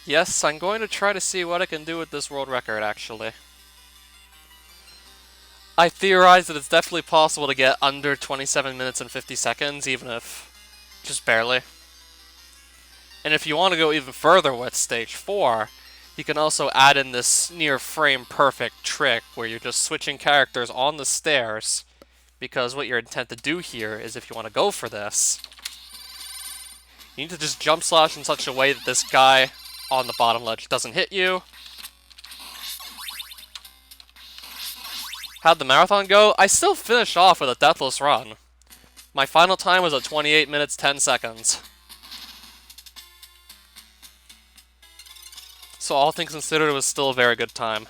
Yes, I'm going to try to see what I can do with this world record, actually. I theorize that it's definitely possible to get under 27 minutes and 50 seconds, even if just barely. And if you want to go even further with Stage 4, you can also add in this near frame perfect trick where you're just switching characters on the stairs, because what you're intent to do here is if you want to go for this, you need to just jump slash in such a way that this guy on the bottom ledge doesn't hit you. How'd the marathon go? I still finished off with a deathless run. My final time was at 28 minutes 10 seconds. So all things considered, it was still a very good time.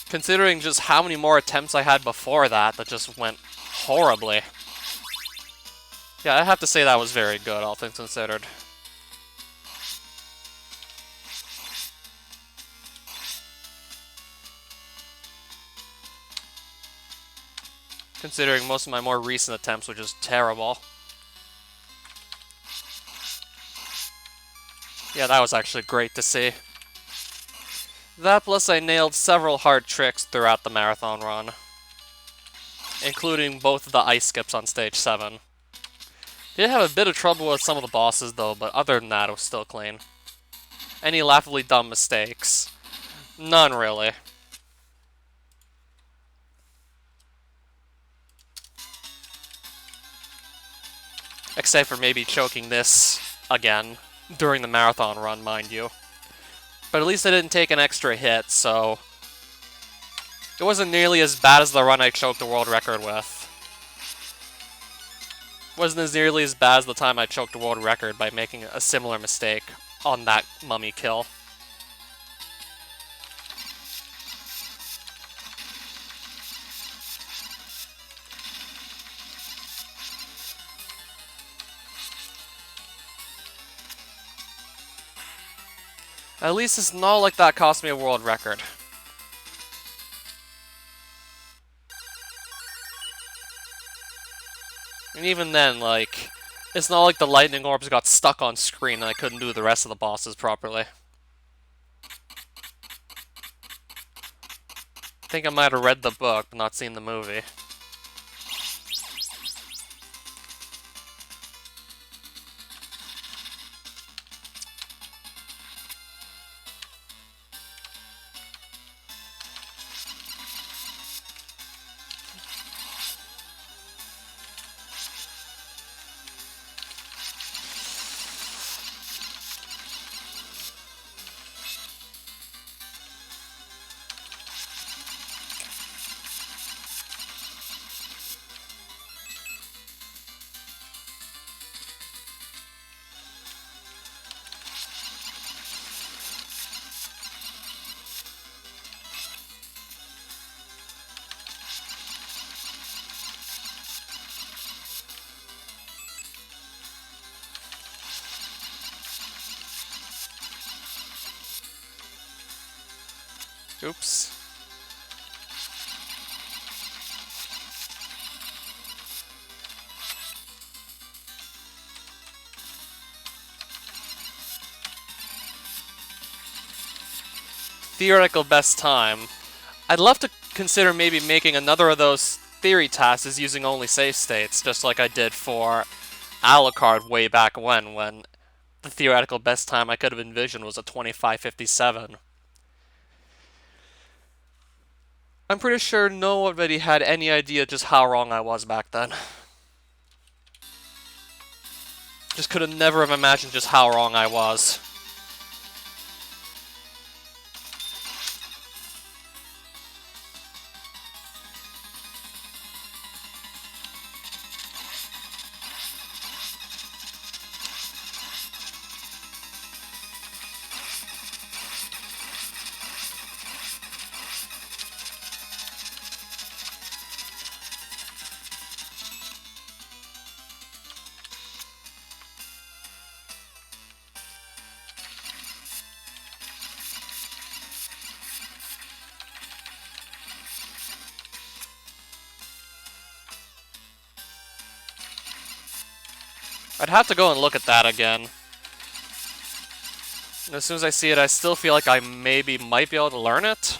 Considering just how many more attempts I had before that just went horribly. Yeah, I have to say that was very good, all things considered. Considering most of my more recent attempts were just terrible. Yeah, that was actually great to see. That plus I nailed several hard tricks throughout the marathon run, including both of the ice skips on stage 7. Did have a bit of trouble with some of the bosses though, but other than that it was still clean. Any laughably dumb mistakes? None really. Except for maybe choking this again during the marathon run, mind you. But at least I didn't take an extra hit, so it wasn't nearly as bad as the run I choked the world record with. Wasn't as nearly as bad as the time I choked the world record by making a similar mistake on that mummy kill. At least it's not like that cost me a world record. And even then, like, it's not like the lightning orbs got stuck on screen and I couldn't do the rest of the bosses properly. I think I might have read the book, but not seen the movie. Oops. Theoretical best time. I'd love to consider maybe making another of those theory tasks using only save states, just like I did for Alucard way back when the theoretical best time I could have envisioned was a 25:57. I'm pretty sure nobody had any idea just how wrong I was back then. Just could have never have imagined just how wrong I was. I'd have to go and look at that again. And as soon as I see it, I still feel like I might be able to learn it.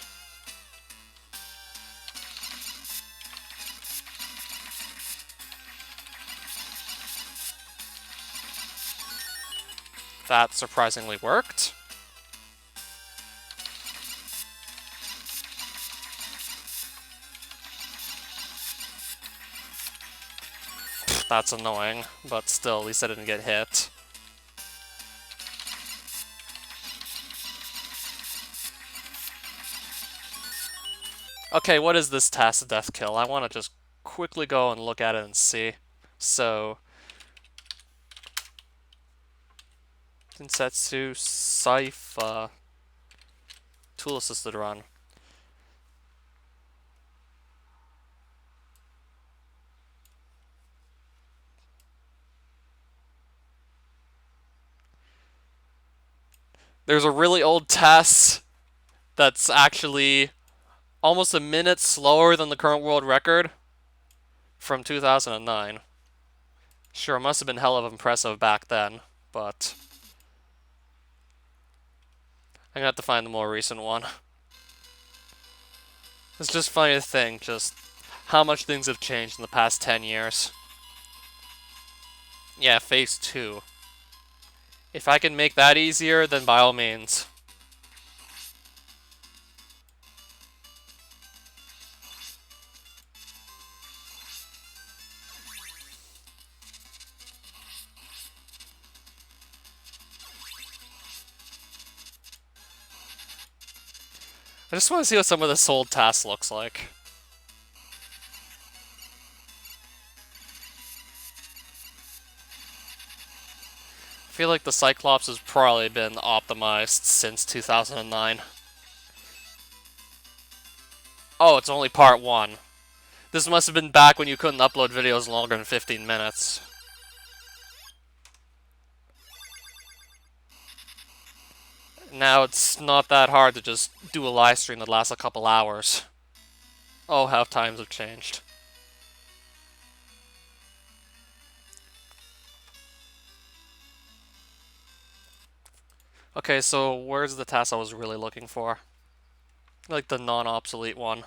That surprisingly worked. That's annoying, but still, at least I didn't get hit. Okay, what is this task death kill? I want to just quickly go and look at it and see. So, Densetsu Sypha tool assisted run. There's a really old test that's actually almost a minute slower than the current world record from 2009. Sure, it must have been hell of impressive back then, but I'm gonna have to find the more recent one. It's just funny to think just how much things have changed in the past 10 years. Yeah, phase 2. If I can make that easier, then by all means. I just want to see what some of this old task looks like. I feel like the Cyclops has probably been optimized since 2009. Oh, it's only part 1. This must have been back when you couldn't upload videos longer than 15 minutes. Now it's not that hard to just do a live stream that lasts a couple hours. Oh, how times have changed. Okay, so where's the task I was really looking for? Like the non-obsolete one.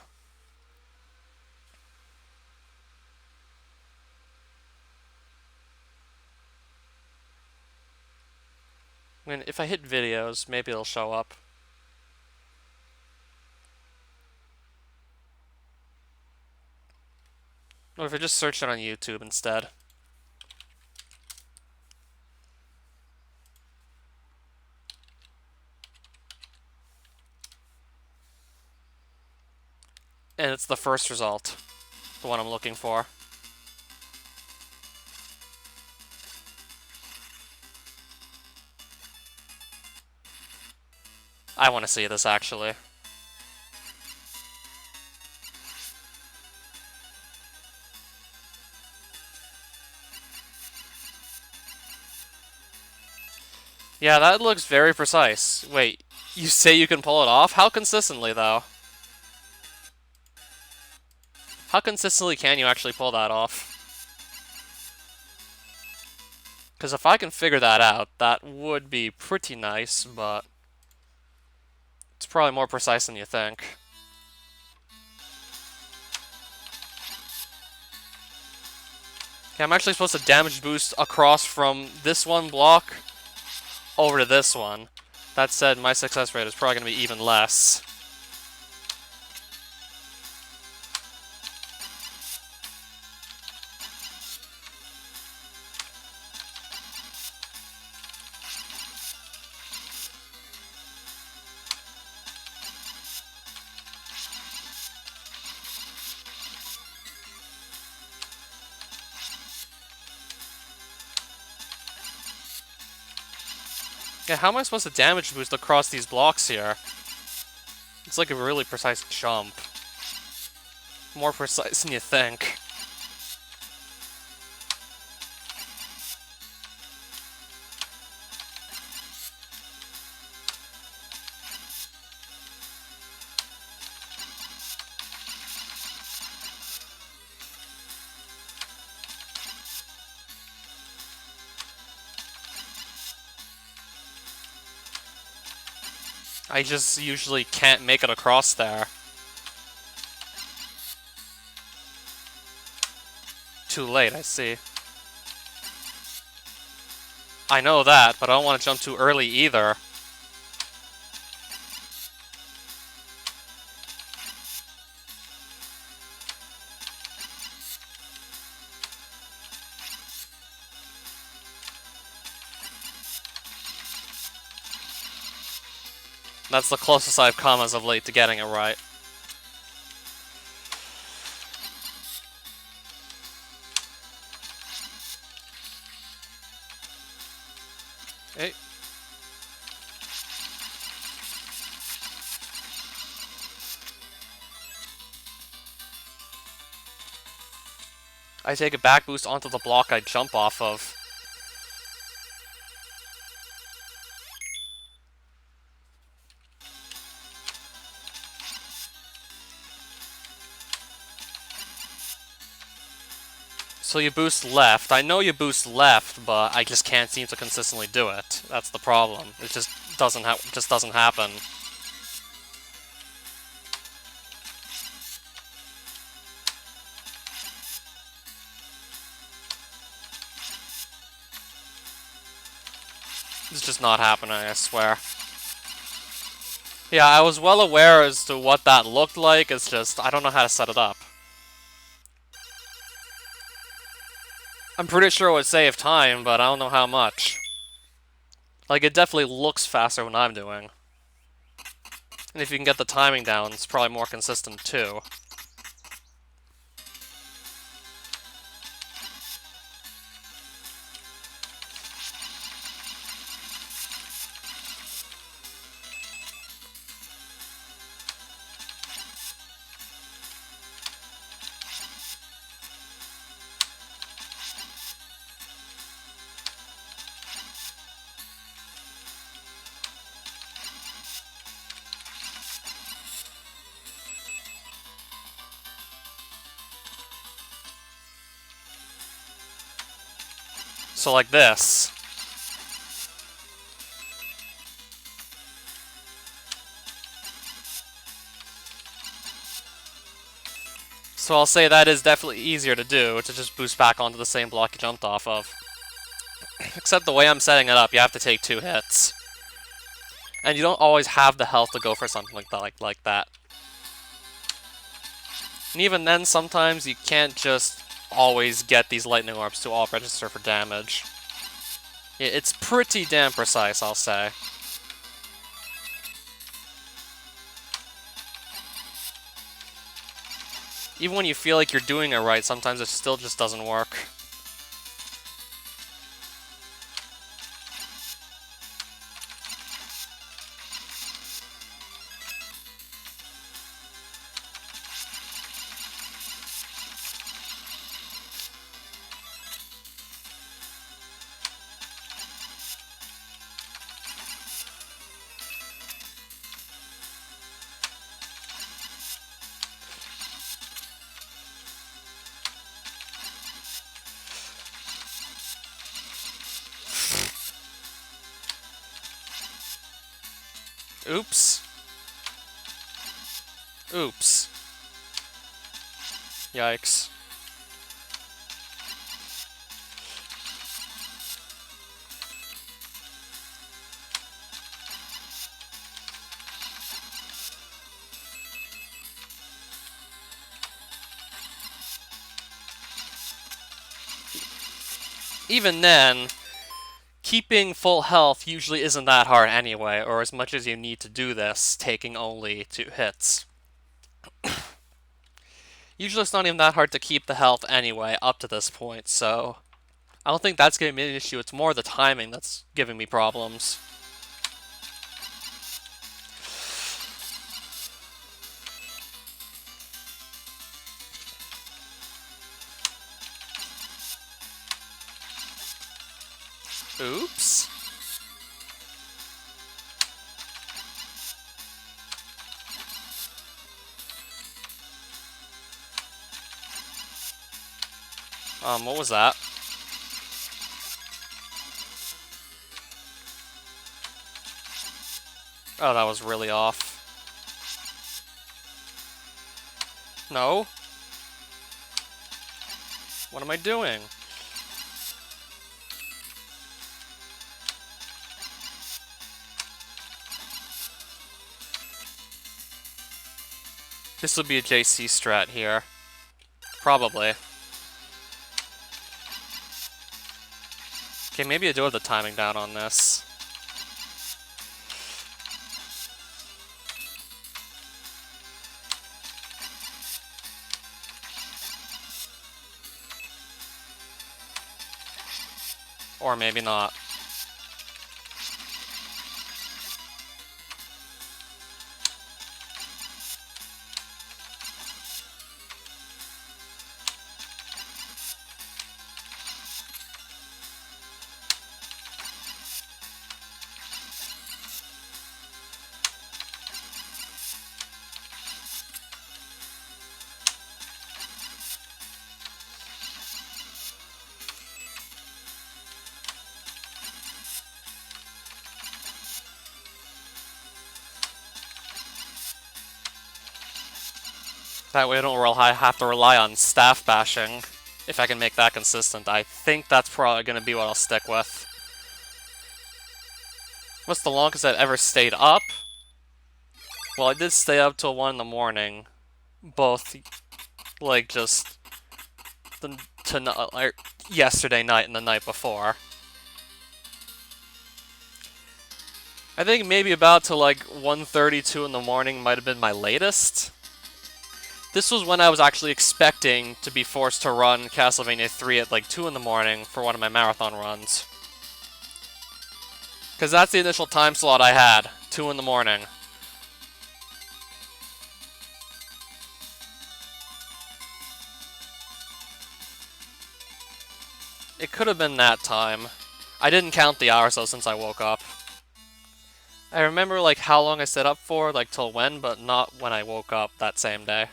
I mean, if I hit videos, maybe it'll show up. Or if I just search it on YouTube instead. And it's the first result. The one I'm looking for. I want to see this, actually. Yeah, that looks very precise. Wait, you say you can pull it off? How consistently, though? How consistently can you actually pull that off? Because if I can figure that out, that would be pretty nice, but it's probably more precise than you think. Okay, I'm actually supposed to damage boost across from this one block over to this one. That said, my success rate is probably going to be even less. Yeah, how am I supposed to damage boost across these blocks here? It's like a really precise jump. More precise than you think. I just usually can't make it across there. Too late, I see. I know that, but I don't want to jump too early either. That's the closest I've come as of late to getting it right. Hey. I take a back boost onto the block I jump off of. So you boost left. I know you boost left, but I just can't seem to consistently do it. That's the problem. It just doesn't happen. It's just not happening, I swear. Yeah, I was well aware as to what that looked like, it's just, I don't know how to set it up. I'm pretty sure it would save time, but I don't know how much. Like, it definitely looks faster when I'm doing. And if you can get the timing down, it's probably more consistent too. So like this. So I'll say that is definitely easier to do, to just boost back onto the same block you jumped off of. Except the way I'm setting it up, you have to take 2 hits. And you don't always have the health to go for something like that. And even then, sometimes you can't just always get these lightning orbs to all register for damage. Yeah, it's pretty damn precise, I'll say. Even when you feel like you're doing it right, sometimes it still just doesn't work. Oops. Oops. Yikes. Even then, keeping full health usually isn't that hard anyway, or as much as you need to do this, taking only 2 hits. Usually it's not even that hard to keep the health anyway, up to this point, so I don't think that's going to be an issue. It's more the timing that's giving me problems. Oops. What was that? Oh, that was really off. No? What am I doing? This would be a JC strat here. Probably. Okay, maybe I do have the timing down on this. Or maybe not. That way I don't have to rely on staff bashing. If I can make that consistent, I think that's probably going to be what I'll stick with. What's the longest I've ever stayed up? Well, I did stay up till 1 in the morning. Both, like, just yesterday night and the night before. I think maybe about to like 1:32 in the morning might have been my latest. This was when I was actually expecting to be forced to run Castlevania 3 at like 2 in the morning for one of my marathon runs. Because that's the initial time slot I had, 2 in the morning. It could have been that time. I didn't count the hours though since I woke up. I remember like how long I stayed up for, like till when, but not when I woke up that same day.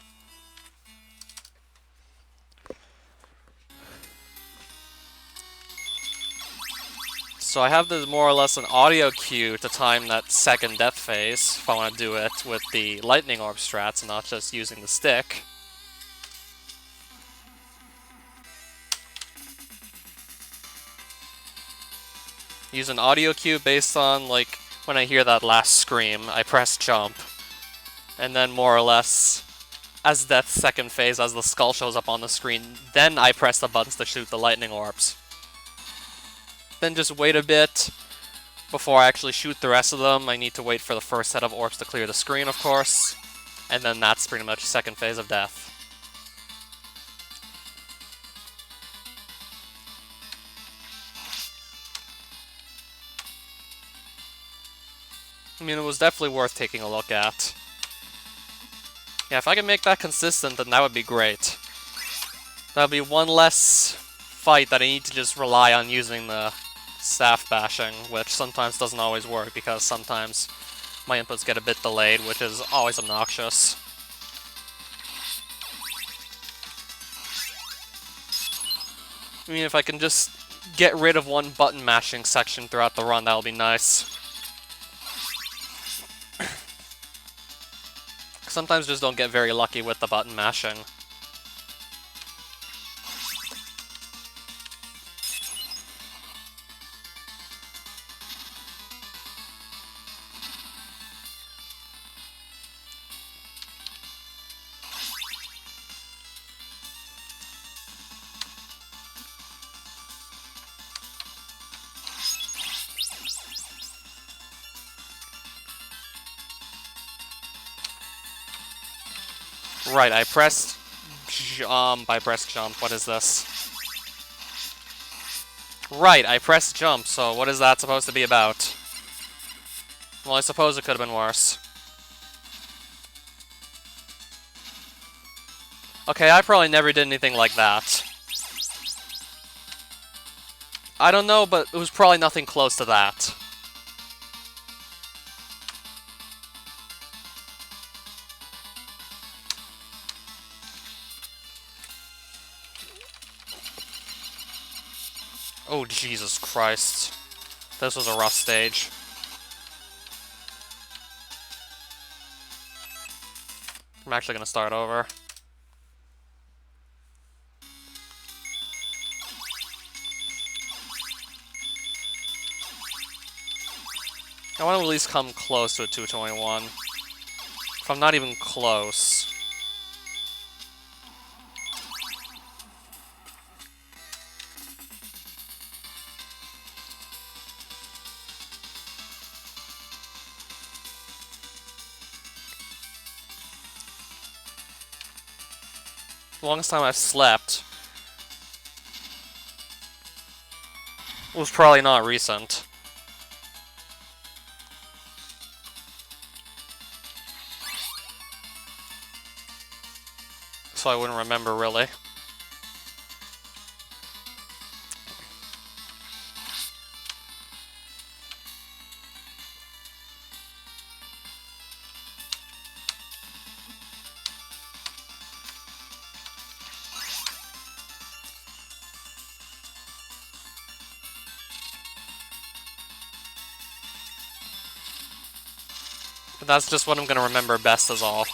So I have this more or less an audio cue to time that second death phase, if I want to do it with the lightning orb strats and not just using the stick. Use an audio cue based on, like, when I hear that last scream, I press jump. And then more or less, as death's second phase, as the skull shows up on the screen, then I press the buttons to shoot the lightning orbs. Then just wait a bit before I actually shoot the rest of them. I need to wait for the first set of orbs to clear the screen, of course. And then that's pretty much second phase of death. I mean, it was definitely worth taking a look at. Yeah, if I can make that consistent, then that would be great. That would be one less fight that I need to just rely on using the staff bashing, which sometimes doesn't always work because sometimes my inputs get a bit delayed, which is always obnoxious. I mean, if I can just get rid of one button mashing section throughout the run, that'll be nice. Sometimes just don't get very lucky with the button mashing. Right, I pressed jump, what is this? Right, I pressed jump, so what is that supposed to be about? Well, I suppose it could have been worse. Okay, I probably never did anything like that. I don't know, but it was probably nothing close to that. Oh, Jesus Christ. This was a rough stage. I'm actually gonna start over. I want to at least come close to a 221. If I'm not even close. The longest time I've slept was probably not recent. So I wouldn't remember, really. But that's just what I'm gonna remember best is all.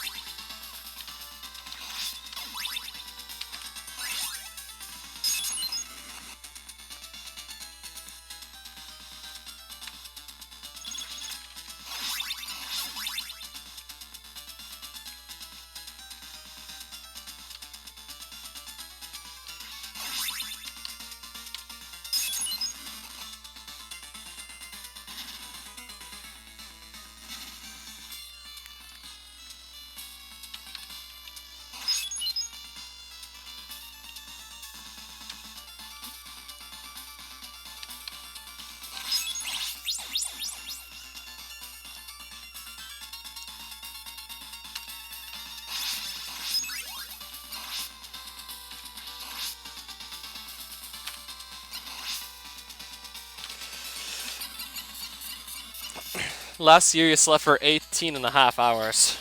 Last year you slept for 18.5 hours.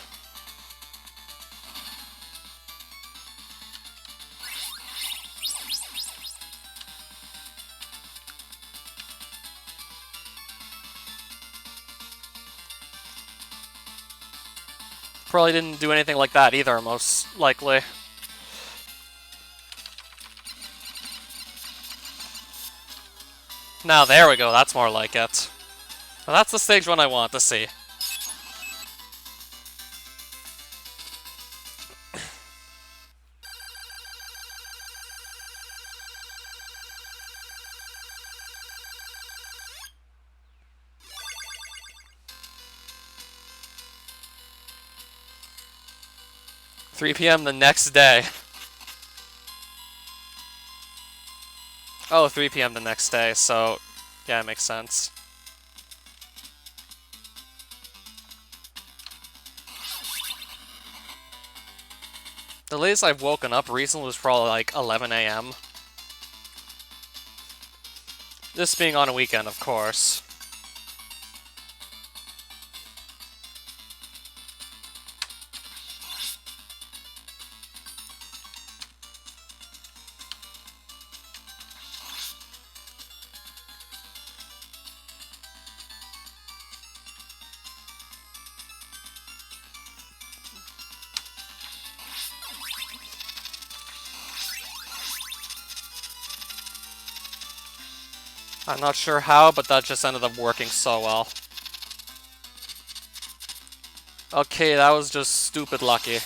Probably didn't do anything like that either, most likely. Now there we go, that's more like it. Now that's the stage one I want to see. $3 p.m. the next day. Oh, 3 p.m. the next day, so yeah, it makes sense. The latest I've woken up recently was probably like 11 a.m. This being on a weekend, of course. I'm not sure how, but that just ended up working so well. Okay, that was just stupid lucky.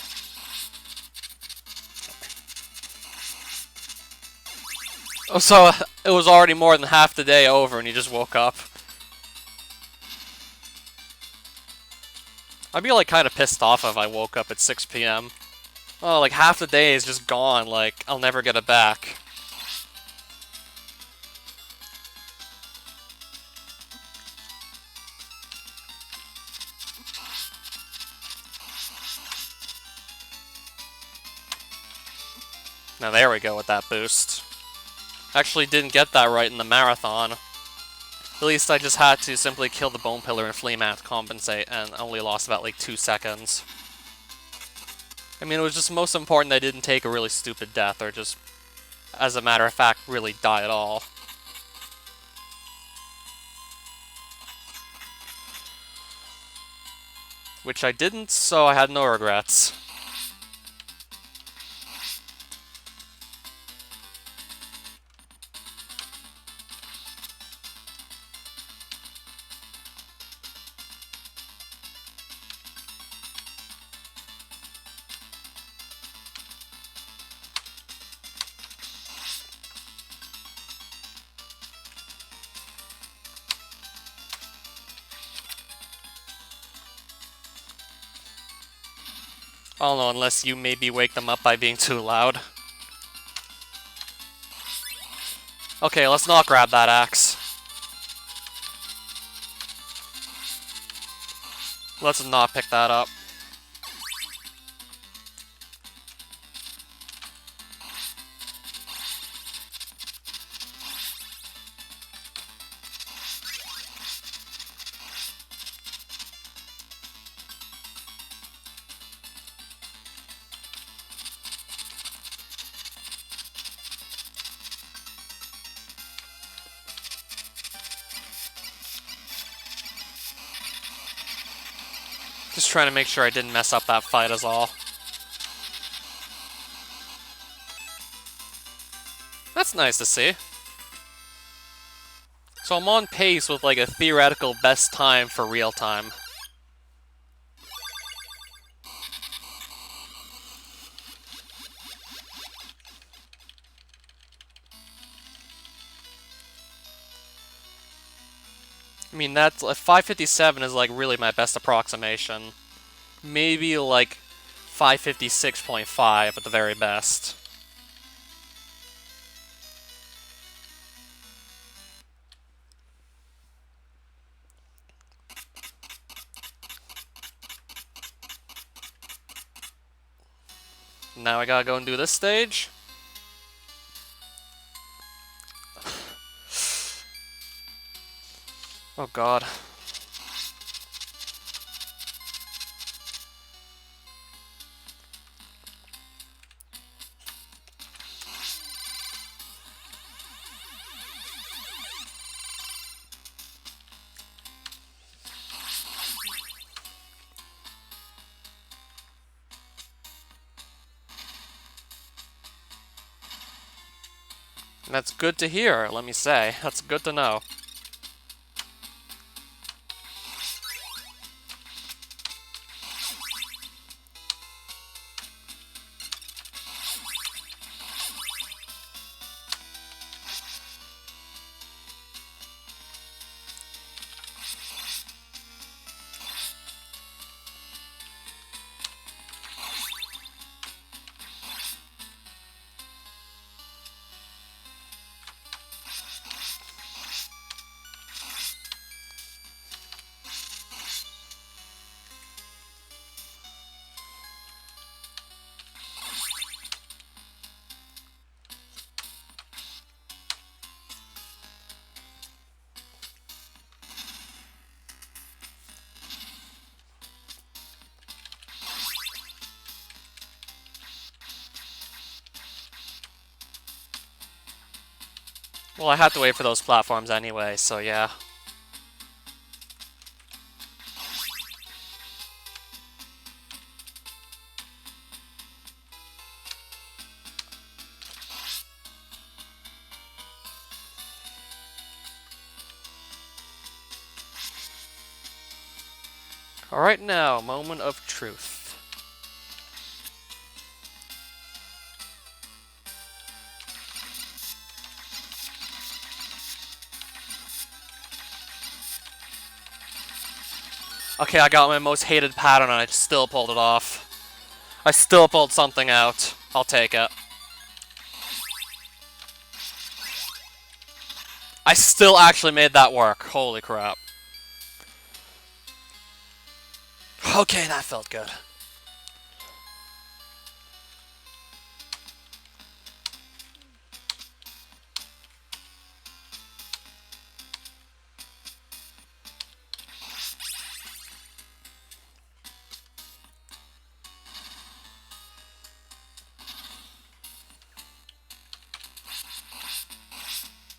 Oh, so it was already more than half the day over and you just woke up. I'd be like kind of pissed off if I woke up at 6 p.m. Oh, like half the day is just gone, like I'll never get it back. Now there we go with that boost. Actually didn't get that right in the marathon. At least I just had to simply kill the bone pillar and flea mat to compensate and only lost about like 2 seconds. I mean, it was just most important I didn't take a really stupid death or just, as a matter of fact, really die at all. Which I didn't, so I had no regrets. I don't know, unless you maybe wake them up by being too loud. Okay, let's not grab that axe. Let's not pick that up. Just trying to make sure I didn't mess up that fight is all. That's nice to see. So I'm on pace with like a theoretical best time for real time. I mean, that's 557 is like really my best approximation. Maybe like 556.5 at the very best. Now I gotta go and do this stage. Oh god. That's good to hear, let me say. That's good to know. Well, I have to wait for those platforms anyway, so yeah. Alright now, moment of truth. Okay, I got my most hated pattern and I still pulled it off. I still pulled something out. I'll take it. I still actually made that work. Holy crap. Okay, that felt good.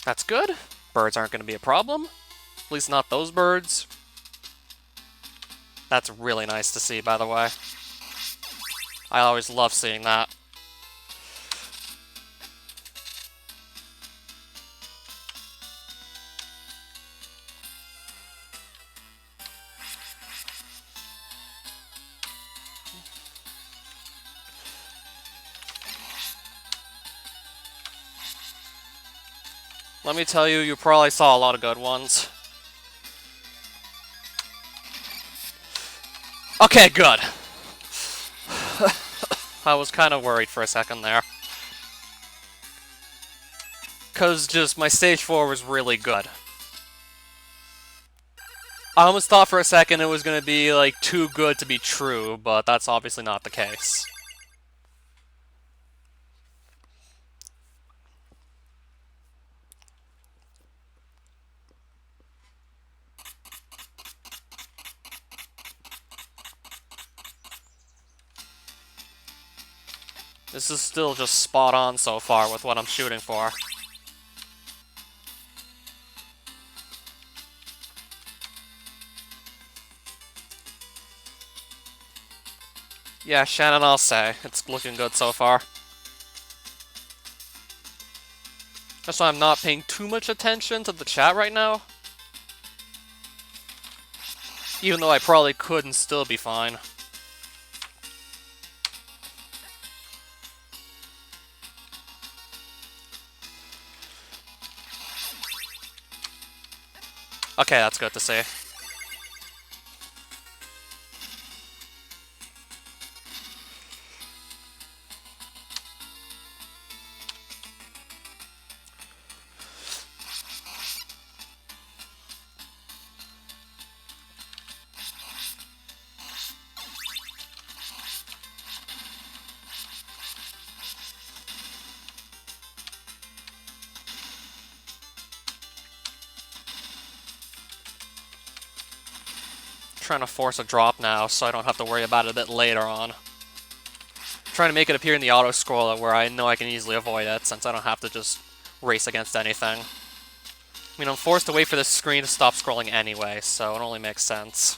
That's good. Birds aren't going to be a problem. At least not those birds. That's really nice to see, by the way. I always love seeing that. Let me tell you, you probably saw a lot of good ones. Okay, good. I was kind of worried for a second there. Because just my stage 4 was really good. I almost thought for a second it was going to be, like, too good to be true, but that's obviously not the case. This is still just spot on so far with what I'm shooting for. Yeah, Shannon, I'll say. It's looking good so far. That's why I'm not paying too much attention to the chat right now. Even though I probably could and still be fine. Okay, that's good to see. Trying to force a drop now so I don't have to worry about it a bit later on. Trying to make it appear in the auto-scroller where I know I can easily avoid it since I don't have to just race against anything. I mean, I'm forced to wait for this screen to stop scrolling anyway, so it only makes sense.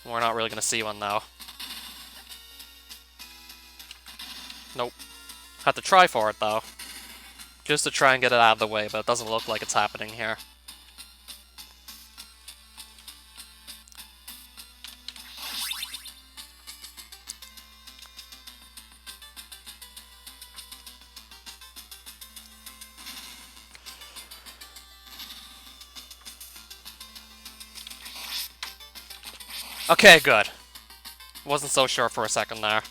We're not really going to see one, though. Nope. Have to try for it, though. Just to try and get it out of the way, but it doesn't look like it's happening here. Okay, good. Wasn't so sure for a second there.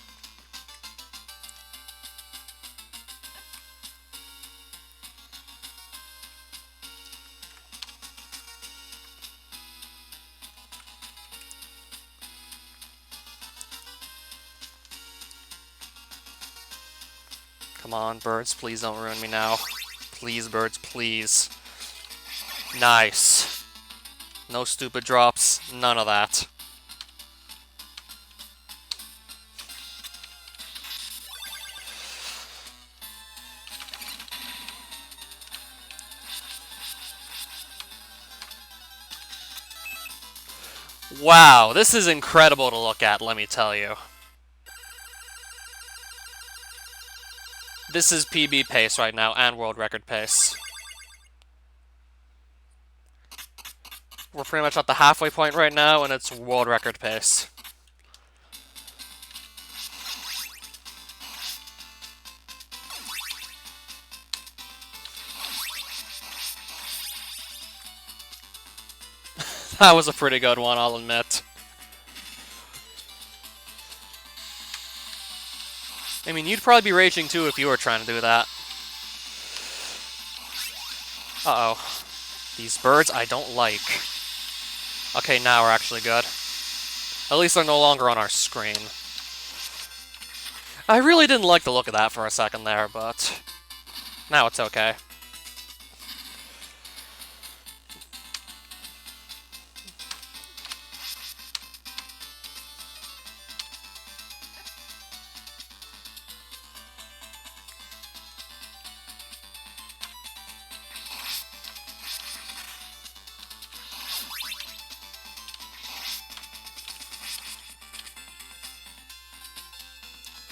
Come on, birds, please don't ruin me now. Please, birds, please. Nice. No stupid drops, none of that. Wow, this is incredible to look at, let me tell you. This is PB pace right now, and world record pace. We're pretty much at the halfway point right now, and it's world record pace. That was a pretty good one, I'll admit. I mean, you'd probably be raging too if you were trying to do that. Uh-oh. These birds I don't like. Okay, now we're actually good. At least they're no longer on our screen. I really didn't like the look of that for a second there, but now it's okay.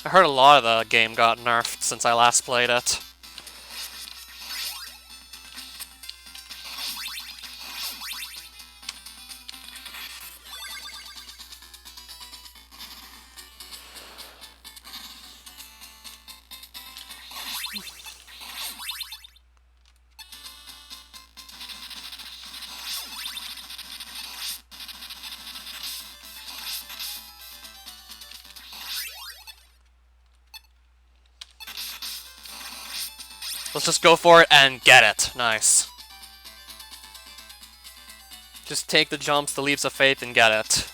I heard a lot of the game got nerfed since I last played it. Let's just go for it and get it. Nice. Just take the jumps, the leaps of faith, and get it.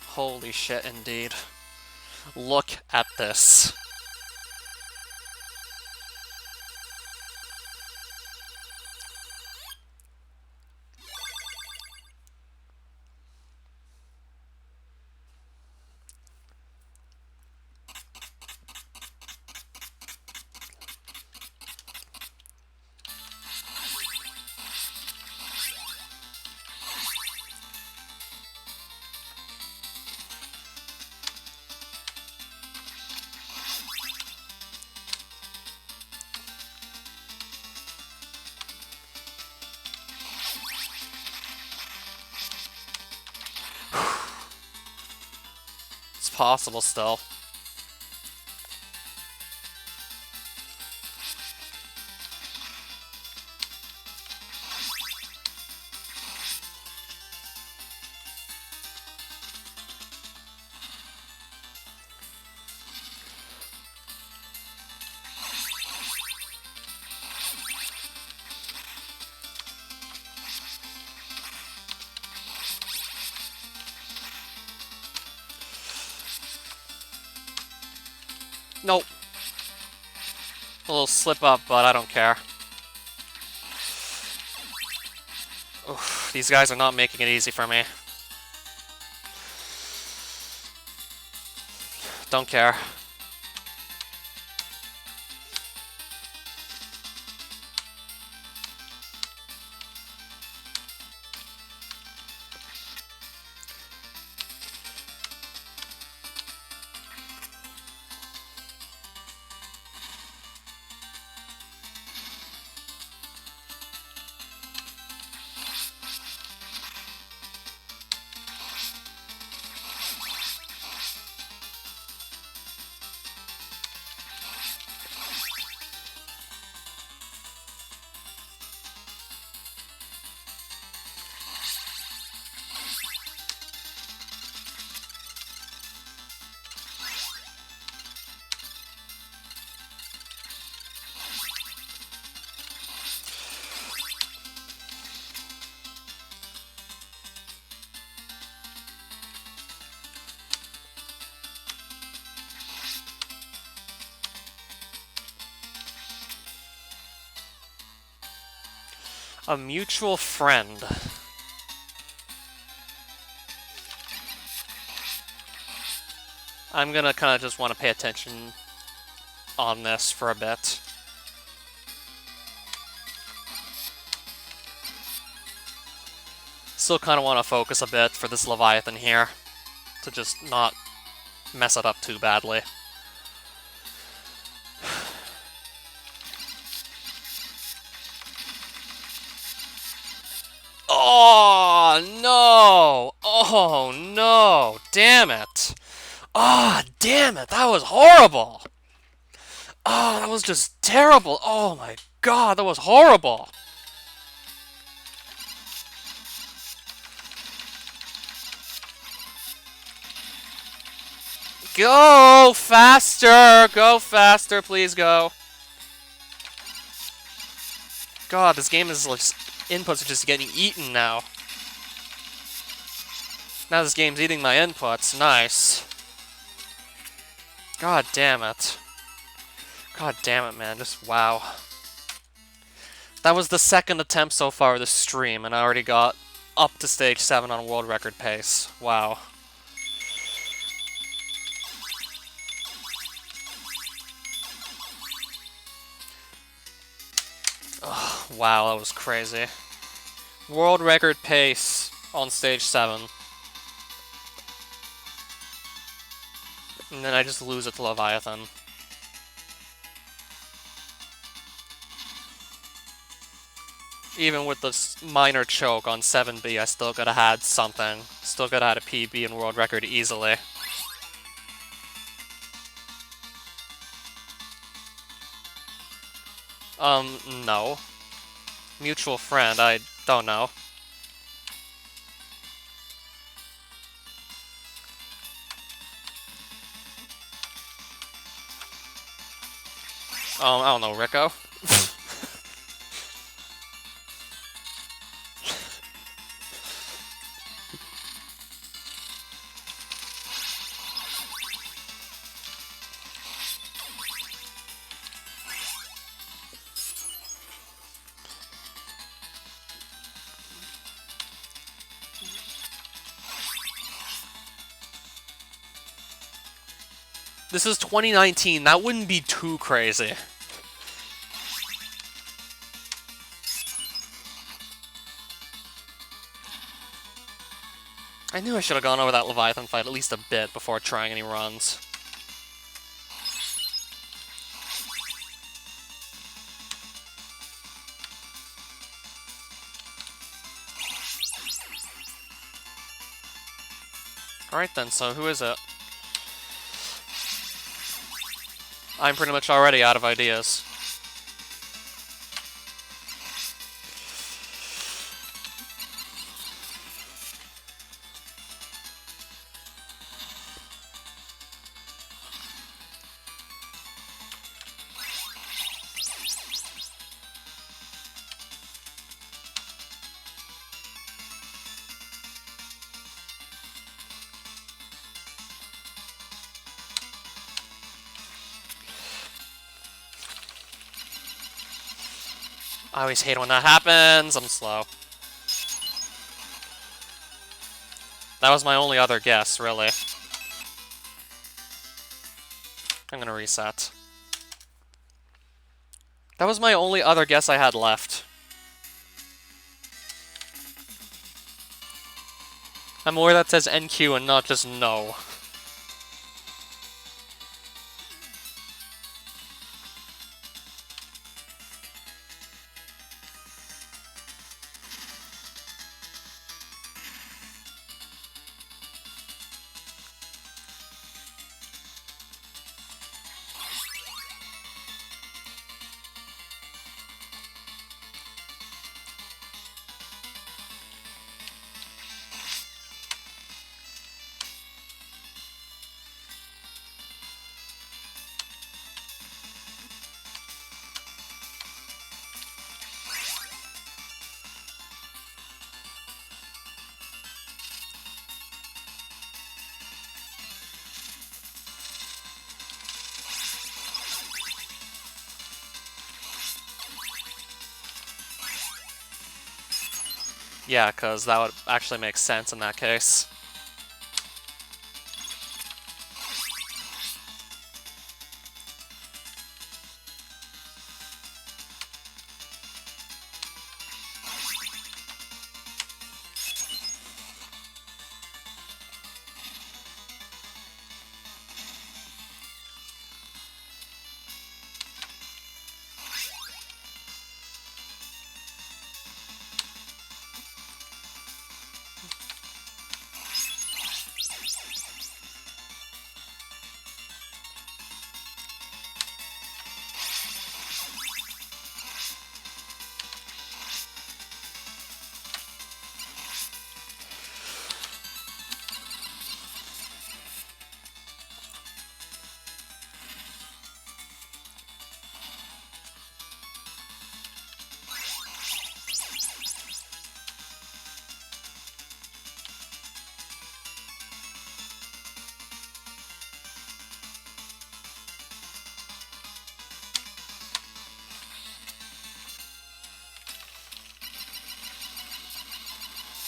Holy shit, indeed. Look at this. It's possible still. Nope. A little slip up, but I don't care. Oof, these guys are not making it easy for me. Don't care. A mutual friend. I'm gonna kind of just want to pay attention on this for a bit. Still kind of want to focus a bit for this Leviathan here, to just not mess it up too badly. Oh, no! Oh, no! Damn it! Oh, damn it! That was horrible! Oh, that was just terrible! Oh my god, that was horrible! Go faster! Go faster, please go. God, this game is like, inputs are just getting eaten now. Now this game's eating my inputs. Nice. God damn it. God damn it, man. Just wow. That was the second attempt so far of the stream, and I already got up to stage 7 on world record pace. Wow. Ugh, wow, that was crazy. World record pace on stage 7. And then I just lose it to Leviathan. Even with this minor choke on 7B, I still could have had something. Still could have had a PB and world record easily. No. Mutual friend, I don't know. I don't know, Rico. This is 2019, that wouldn't be too crazy. I knew I should have gone over that Leviathan fight at least a bit before trying any runs. Alright then, so who is it? I'm pretty much already out of ideas. I always hate when that happens. I'm slow. That was my only other guess, really. I'm gonna reset. That was my only other guess I had left. I'm aware that says NQ and not just no. Yeah, because that would actually make sense in that case.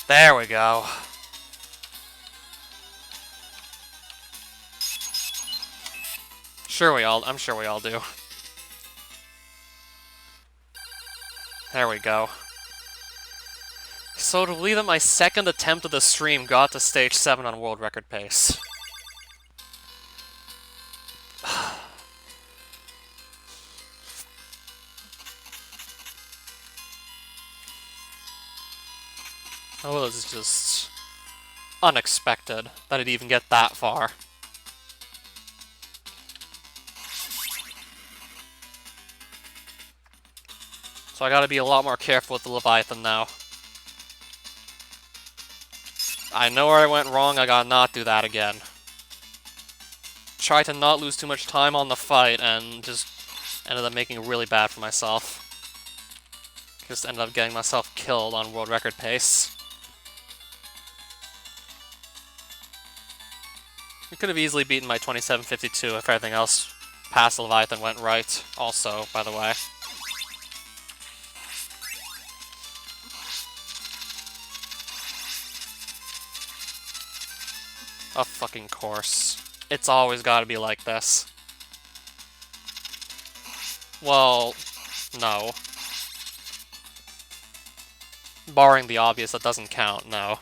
There we go. I'm sure we all do. There we go. So to believe that my second attempt at the stream got to stage 7 on world record pace. Oh, this is just unexpected that it'd even get that far. So I gotta be a lot more careful with the Leviathan now. I know where I went wrong, I gotta not do that again. Try to not lose too much time on the fight, and just ended up making it really bad for myself. Just ended up getting myself killed on world record pace. We could have easily beaten my 27:52 if everything else past the Leviathan went right, also, by the way. Of fucking course. It's always gotta be like this. Well, no. Barring the obvious, that doesn't count, no.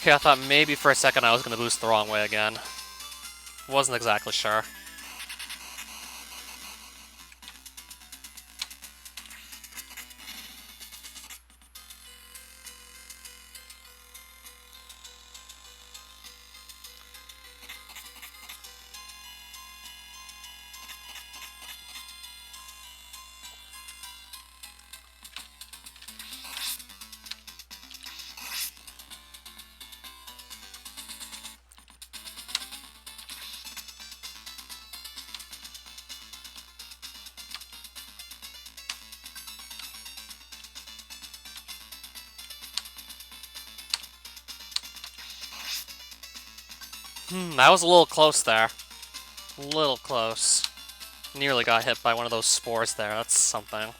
Okay, I thought maybe for a second I was gonna boost the wrong way again. Wasn't exactly sure. That was a little close there. A little close. Nearly got hit by one of those spores there, that's something.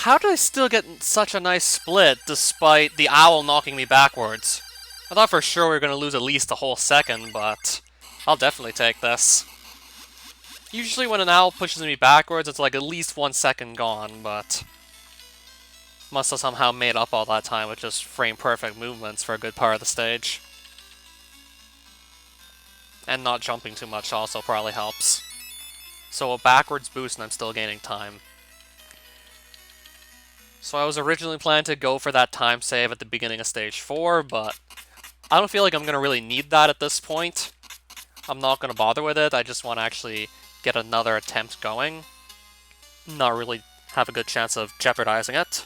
How did I still get such a nice split despite the owl knocking me backwards? I thought for sure we were going to lose at least a whole second, but I'll definitely take this. Usually when an owl pushes me backwards, it's like at least 1 second gone, but must have somehow made up all that time with just frame-perfect movements for a good part of the stage. And not jumping too much also probably helps. So a backwards boost and I'm still gaining time. So I was originally planning to go for that time save at the beginning of stage 4, but I don't feel like I'm going to really need that at this point. I'm not going to bother with it, I just want to actually get another attempt going. Not really have a good chance of jeopardizing it.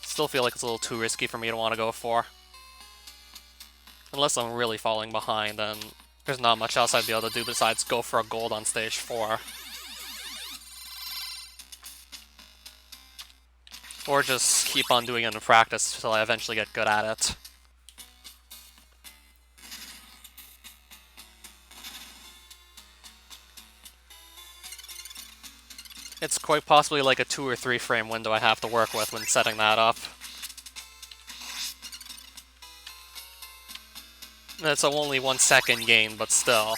Still feel like it's a little too risky for me to want to go for. Unless I'm really falling behind, and there's not much else I'd be able to do besides go for a gold on stage 4. Or just keep on doing it in practice until I eventually get good at it. It's quite possibly like a 2 or 3 frame window I have to work with when setting that up. It's only 1 second gain, but still.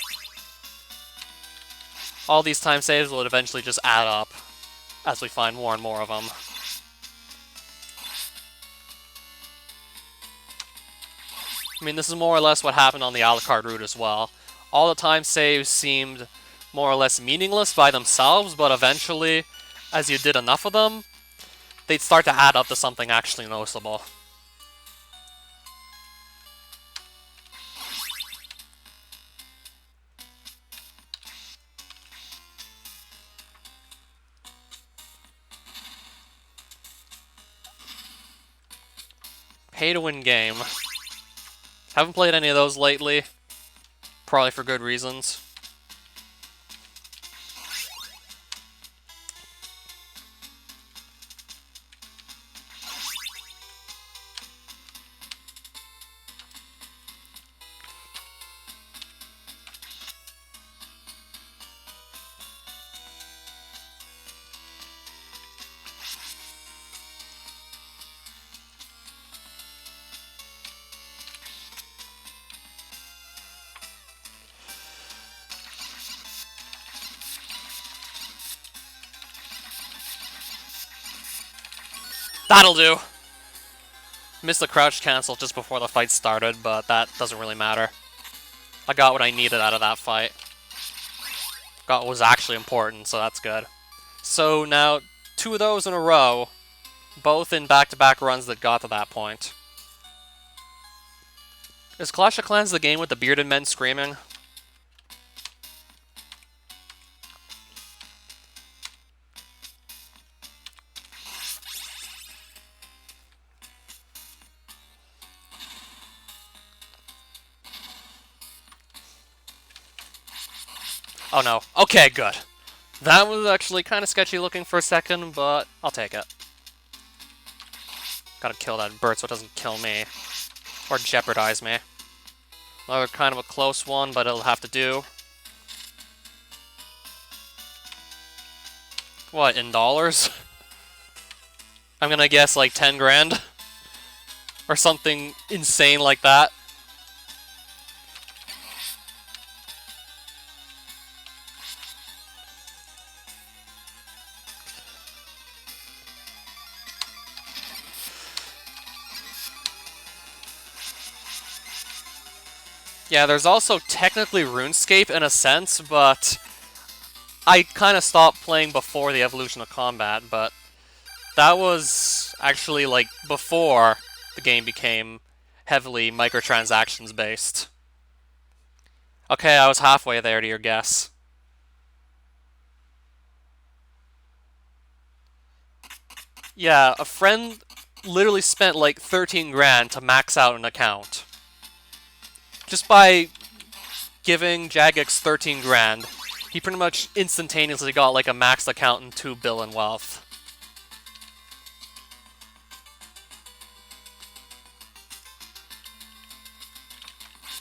All these time saves will eventually just add up as we find more and more of them. I mean, this is more or less what happened on the Alucard route as well. All the time saves seemed more or less meaningless by themselves, but eventually, as you did enough of them, they'd start to add up to something actually noticeable. Pay-to-win game. Haven't played any of those lately. Probably for good reasons. That'll do! Missed the crouch cancel just before the fight started, but that doesn't really matter. I got what I needed out of that fight. Got what was actually important, so that's good. So now, 2 of those in a row, both in back-to-back runs that got to that point. Is Clash of Clans the game with the bearded men screaming? Oh no. Okay, good. That was actually kind of sketchy looking for a second, but I'll take it. Gotta kill that bird so it doesn't kill me. Or jeopardize me. Another kind of a close one, but it'll have to do. What, in dollars? I'm gonna guess like 10 grand? Or something insane like that. Yeah, there's also technically RuneScape in a sense, but I kind of stopped playing before the evolution of combat, but that was actually like before the game became heavily microtransactions based. Okay, I was halfway there to your guess. Yeah, a friend literally spent like 13 grand to max out an account. Just by giving Jagex 13 grand, he pretty much instantaneously got like a maxed account and 2 bill in wealth.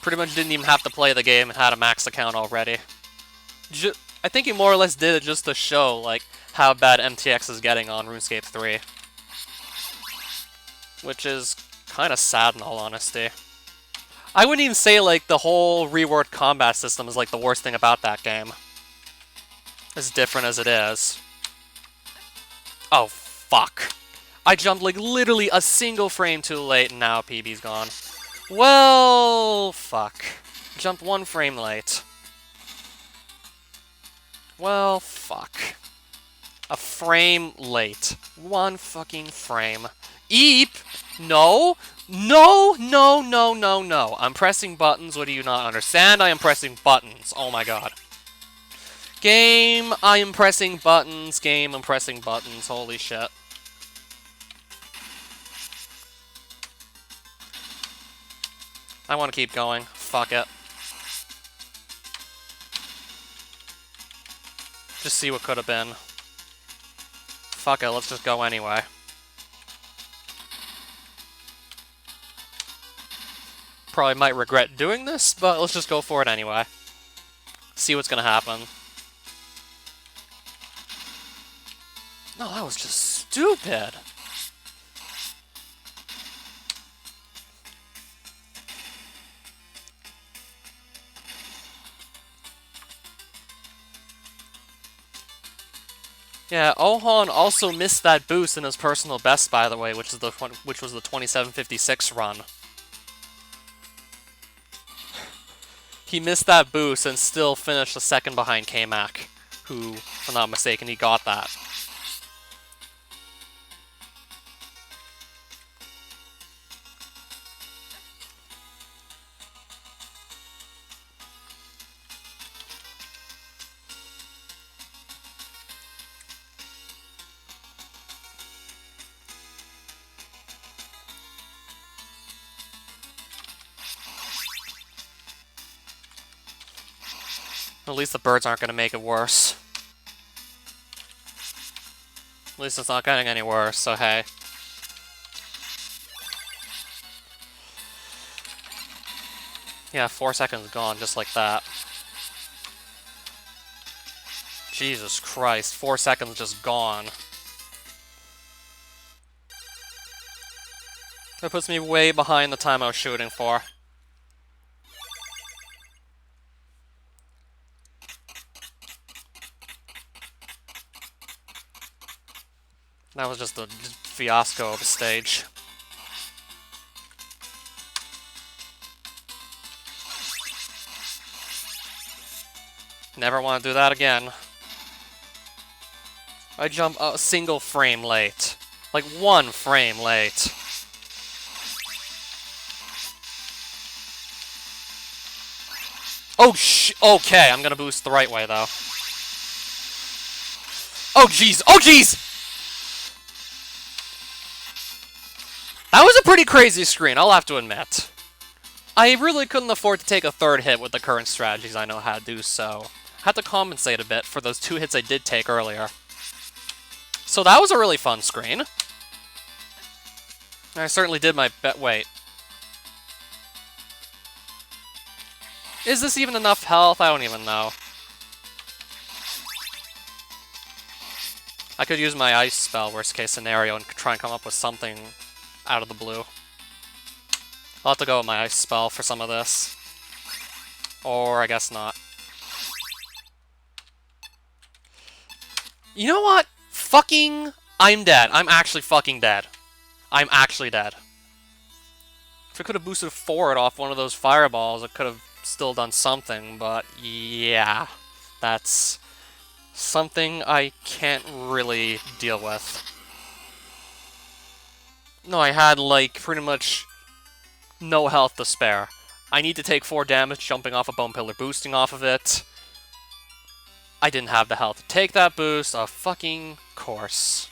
Pretty much didn't even have to play the game and had a maxed account already. I think he more or less did it just to show like how bad MTX is getting on RuneScape 3. Which is kind of sad in all honesty. I wouldn't even say like the whole reward combat system is like the worst thing about that game. As different as it is. Oh, fuck. I jumped like literally a single frame too late and now PB's gone. Well, fuck. Jumped 1 frame late. Well, fuck. A frame late. 1 fucking frame. Eep! No! No, no, no, no, no. I'm pressing buttons. What do you not understand? I am pressing buttons. Oh my god. Game, I am pressing buttons. Game, I'm pressing buttons. Holy shit. I want to keep going. Fuck it. Just see what could have been. Fuck it, let's just go anyway. Probably might regret doing this, but let's just go for it anyway. See what's gonna happen. No, that was just stupid. Yeah, Ohan also missed that boost in his personal best, by the way, which was the 2756 run. He missed that boost and still finished a second behind K-Mac, who, if I'm not mistaken, he got that. At least the birds aren't gonna make it worse. At least it's not getting any worse, so hey. Yeah, 4 seconds gone, just like that. Jesus Christ, 4 seconds just gone. That puts me way behind the time I was shooting for. That was just a fiasco of a stage. Never want to do that again. I jump a single frame late. Like 1 frame late. Oh okay, I'm gonna boost the right way though. Oh jeez, oh jeez! That was a pretty crazy screen, I'll have to admit. I really couldn't afford to take a 3rd hit with the current strategies I know how to do, so had to compensate a bit for those 2 hits I did take earlier. So that was a really fun screen. I certainly did my bet. Wait. Is this even enough health? I don't even know. I could use my ice spell, worst case scenario, and try and come up with something out of the blue. I'll have to go with my ice spell for some of this. Or I guess not. You know what? Fucking... I'm dead. I'm actually fucking dead. I'm actually dead. If I could have boosted forward off one of those fireballs, I could have still done something, but yeah. That's something I can't really deal with. No, I had, like, pretty much no health to spare. I need to take 4 damage jumping off a bone pillar, boosting off of it. I didn't have the health to take that boost, of fucking course.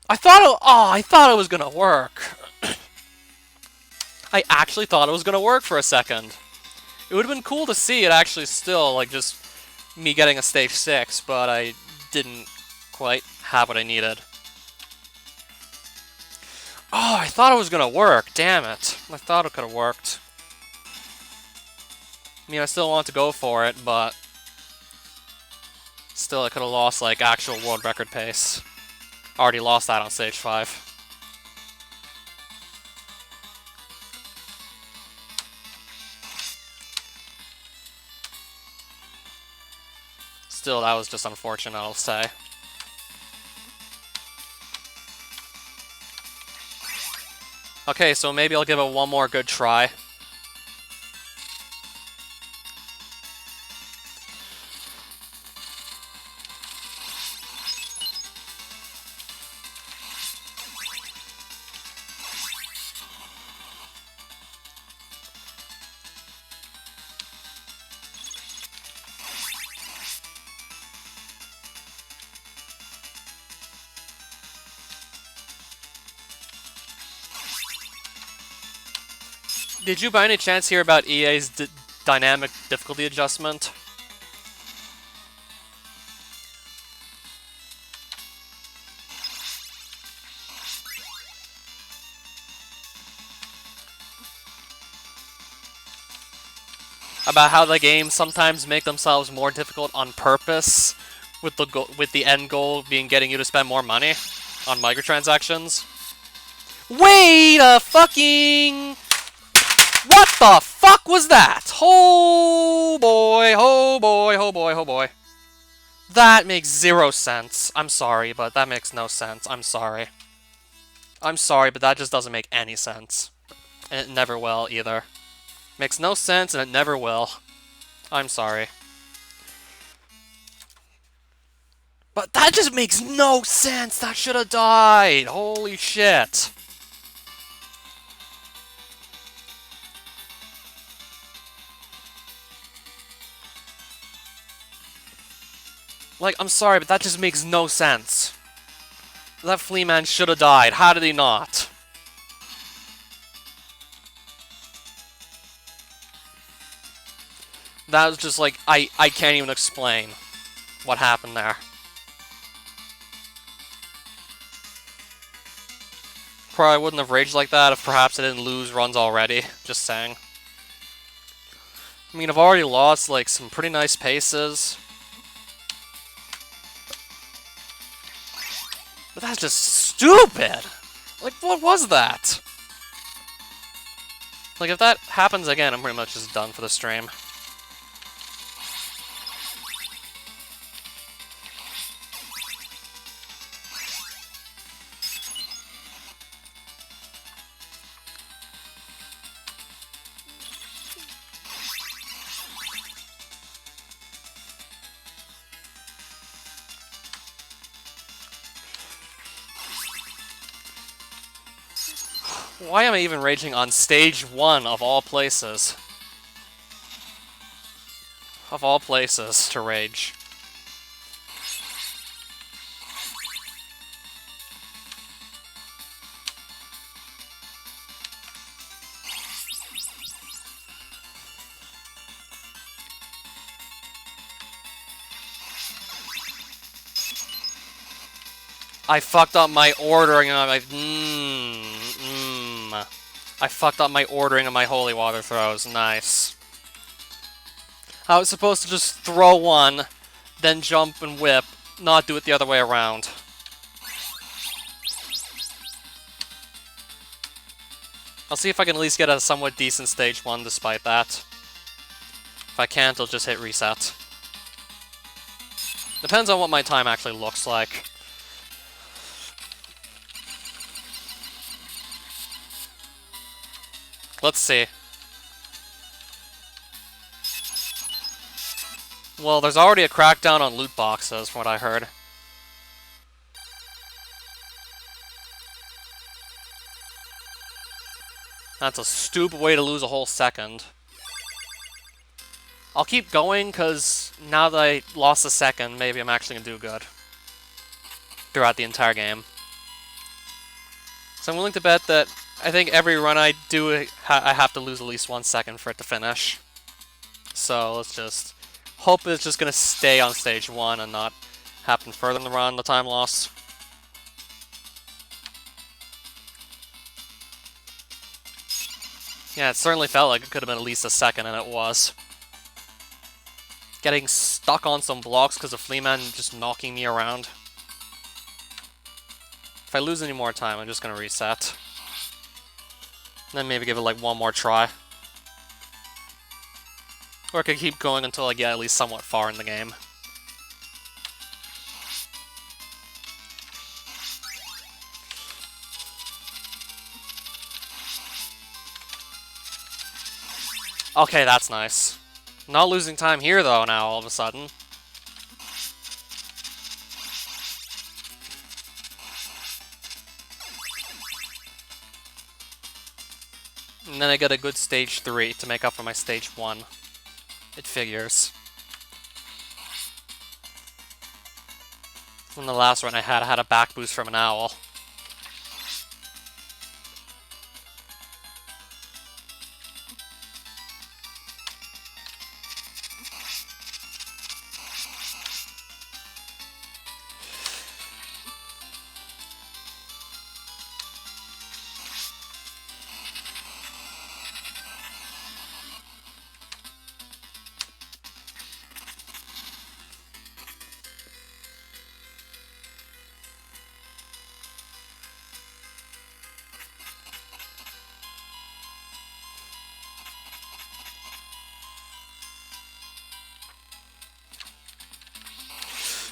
I thought it was gonna work. I actually thought it was gonna work for a second. It would have been cool to see it actually still, like, just me getting a stage 6, but I didn't quite have what I needed. Oh, I thought it was gonna work, damn it. I thought it could have worked. I mean, I still want to go for it, but still I could have lost, like, actual world record pace. Already lost that on stage 5. Still, that was just unfortunate, I'll say. Okay, so maybe I'll give it one more good try. Did you by any chance hear about EA's dynamic difficulty adjustment? About how the games sometimes make themselves more difficult on purpose, with the end goal being getting you to spend more money on microtransactions? Wait a fucking... What the fuck was that? Oh boy, oh boy, oh boy, oh boy. That makes 0 sense. I'm sorry, but that makes no sense. I'm sorry. I'm sorry, but that just doesn't make any sense. And it never will, either. Makes no sense, and it never will. I'm sorry. But that just makes no sense! That should have died! Holy shit! Like, I'm sorry, but that just makes no sense. That flea man should have died. How did he not? That was just like, I can't even explain what happened there. Probably wouldn't have raged like that if perhaps I didn't lose runs already. Just saying. I mean, I've already lost, like, some pretty nice paces. But that's just stupid! Like, what was that? Like, if that happens again, I'm pretty much just done for the stream. Why am I even raging on stage 1 of all places? Of all places to rage. I fucked up my ordering and I'm like, I fucked up my ordering of my holy water throws. Nice. I was supposed to just throw one, then jump and whip, not do it the other way around. I'll see if I can at least get a somewhat decent stage 1 despite that. If I can't, I'll just hit reset. Depends on what my time actually looks like. Let's see. Well, there's already a crackdown on loot boxes, from what I heard. That's a stupid way to lose a whole second. I'll keep going, because now that I lost a second, maybe I'm actually going to do good. Throughout the entire game. So I'm willing to bet that I think every run I do, I have to lose at least 1 second for it to finish. So let's just hope it's just going to stay on stage 1 and not happen further in the run, the time loss. Yeah, it certainly felt like it could have been at least a second, and it was. Getting stuck on some blocks because of Fleaman just knocking me around. If I lose any more time, I'm just going to reset. Then maybe give it like one more try. Or I could keep going until I get at least somewhat far in the game. Okay, that's nice. Not losing time here though now all of a sudden. And then I get a good stage 3 to make up for my stage 1. It figures. From the last run I had a back boost from an owl.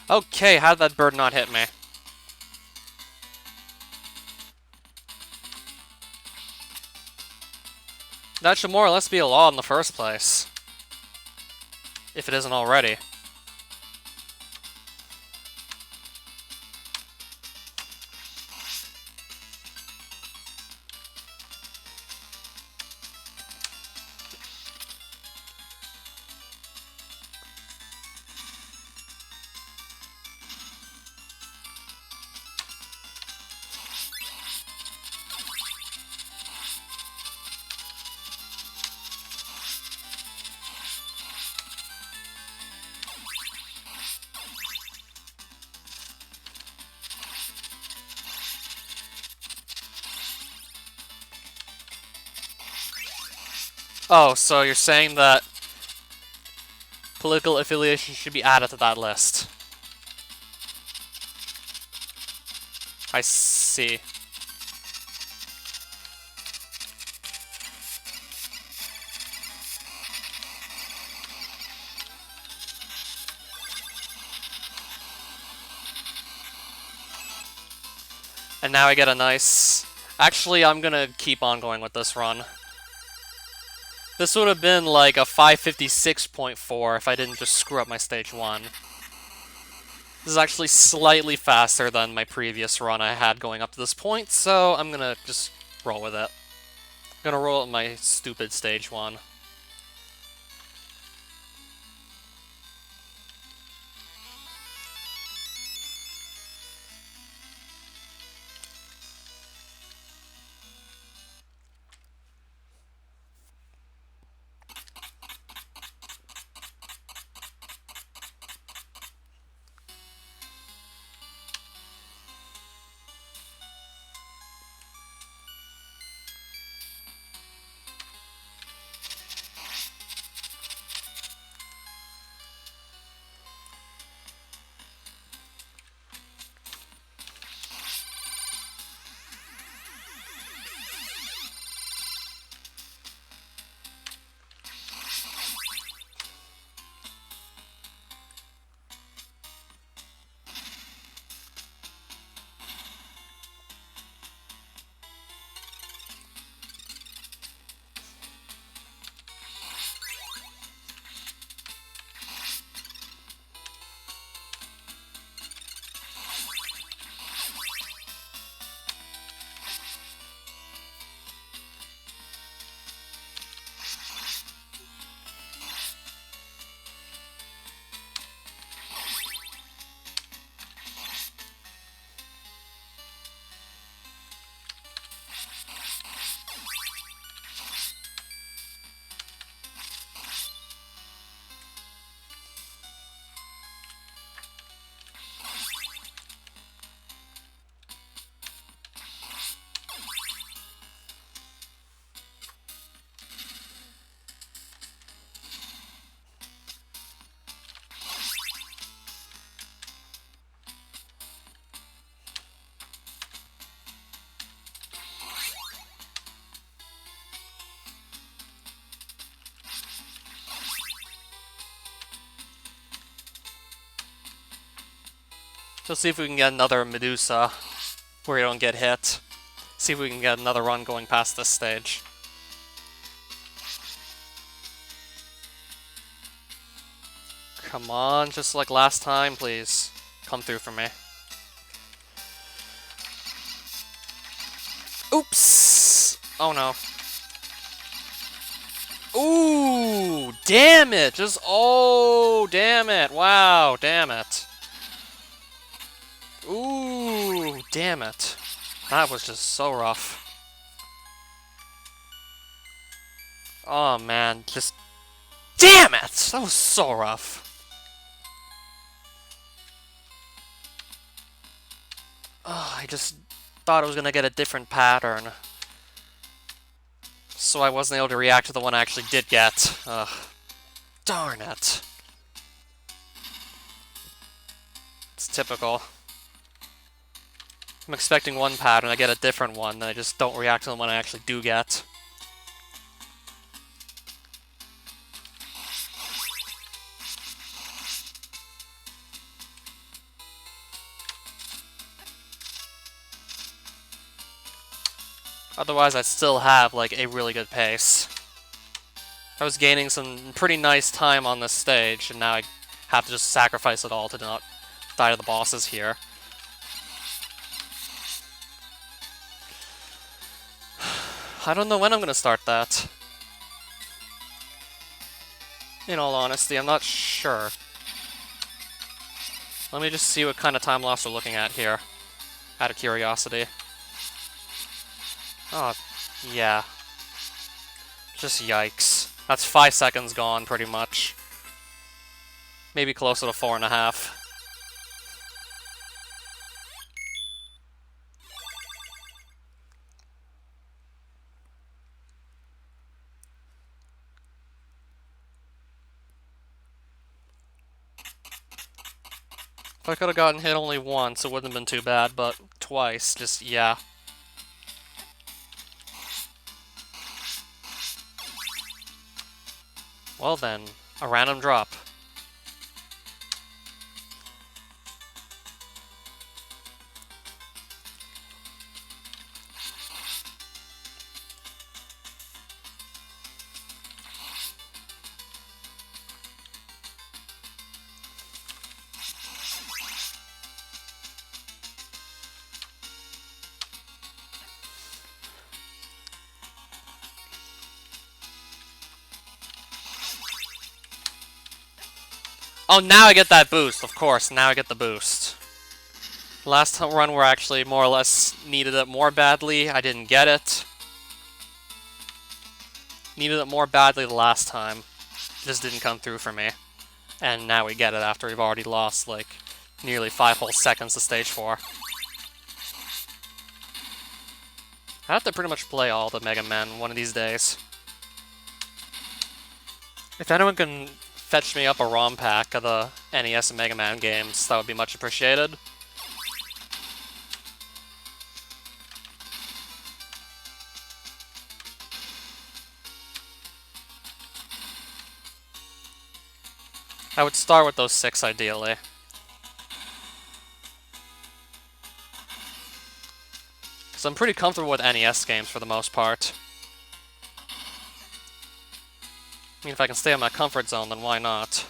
Okay, how did that bird not hit me? That should more or less be a law in the first place. If it isn't already. Oh, so you're saying that political affiliation should be added to that list. I see. And now I get a nice... Actually, I'm gonna keep on going with this run. This would have been like a 556.4 if I didn't just screw up my stage 1. This is actually slightly faster than my previous run I had going up to this point, so I'm gonna just roll with it. I'm gonna roll with my stupid stage 1. So see if we can get another Medusa where you don't get hit. See if we can get another run going past this stage. Come on, just like last time, please. Come through for me. Oops! Oh no. Ooh! Damn it! Just, oh, damn it! Wow, damn it. Ooh, damn it. That was just so rough. Oh man, just... Damn it! That was so rough. Oh, I just thought I was gonna get a different pattern. So I wasn't able to react to the one I actually did get. Ugh. Darn it. It's typical. I'm expecting one pattern, I get a different one, then I just don't react to the one I actually do get. Otherwise, I'd still have, like, a really good pace. I was gaining some pretty nice time on this stage, and now I have to just sacrifice it all to not die to the bosses here. I don't know when I'm gonna start that. In all honesty, I'm not sure. Let me just see what kind of time loss we're looking at here, out of curiosity. Oh, yeah. Just yikes. That's 5 seconds gone, pretty much. Maybe closer to 4.5. If I could have gotten hit only once, it wouldn't have been too bad, but twice, just, yeah. Well then, a random drop. Oh, now I get that boost, of course, now I get the boost. Last run where I actually more or less needed it more badly, I didn't get it. Needed it more badly the last time. Just didn't come through for me. And now we get it after we've already lost, like, nearly 5 whole seconds to stage 4. I have to pretty much play all the Mega Men one of these days. If anyone can fetch me up a ROM pack of the NES and Mega Man games, that would be much appreciated. I would start with those 6, ideally. Because I'm pretty comfortable with NES games for the most part. I mean, if I can stay in my comfort zone, then why not?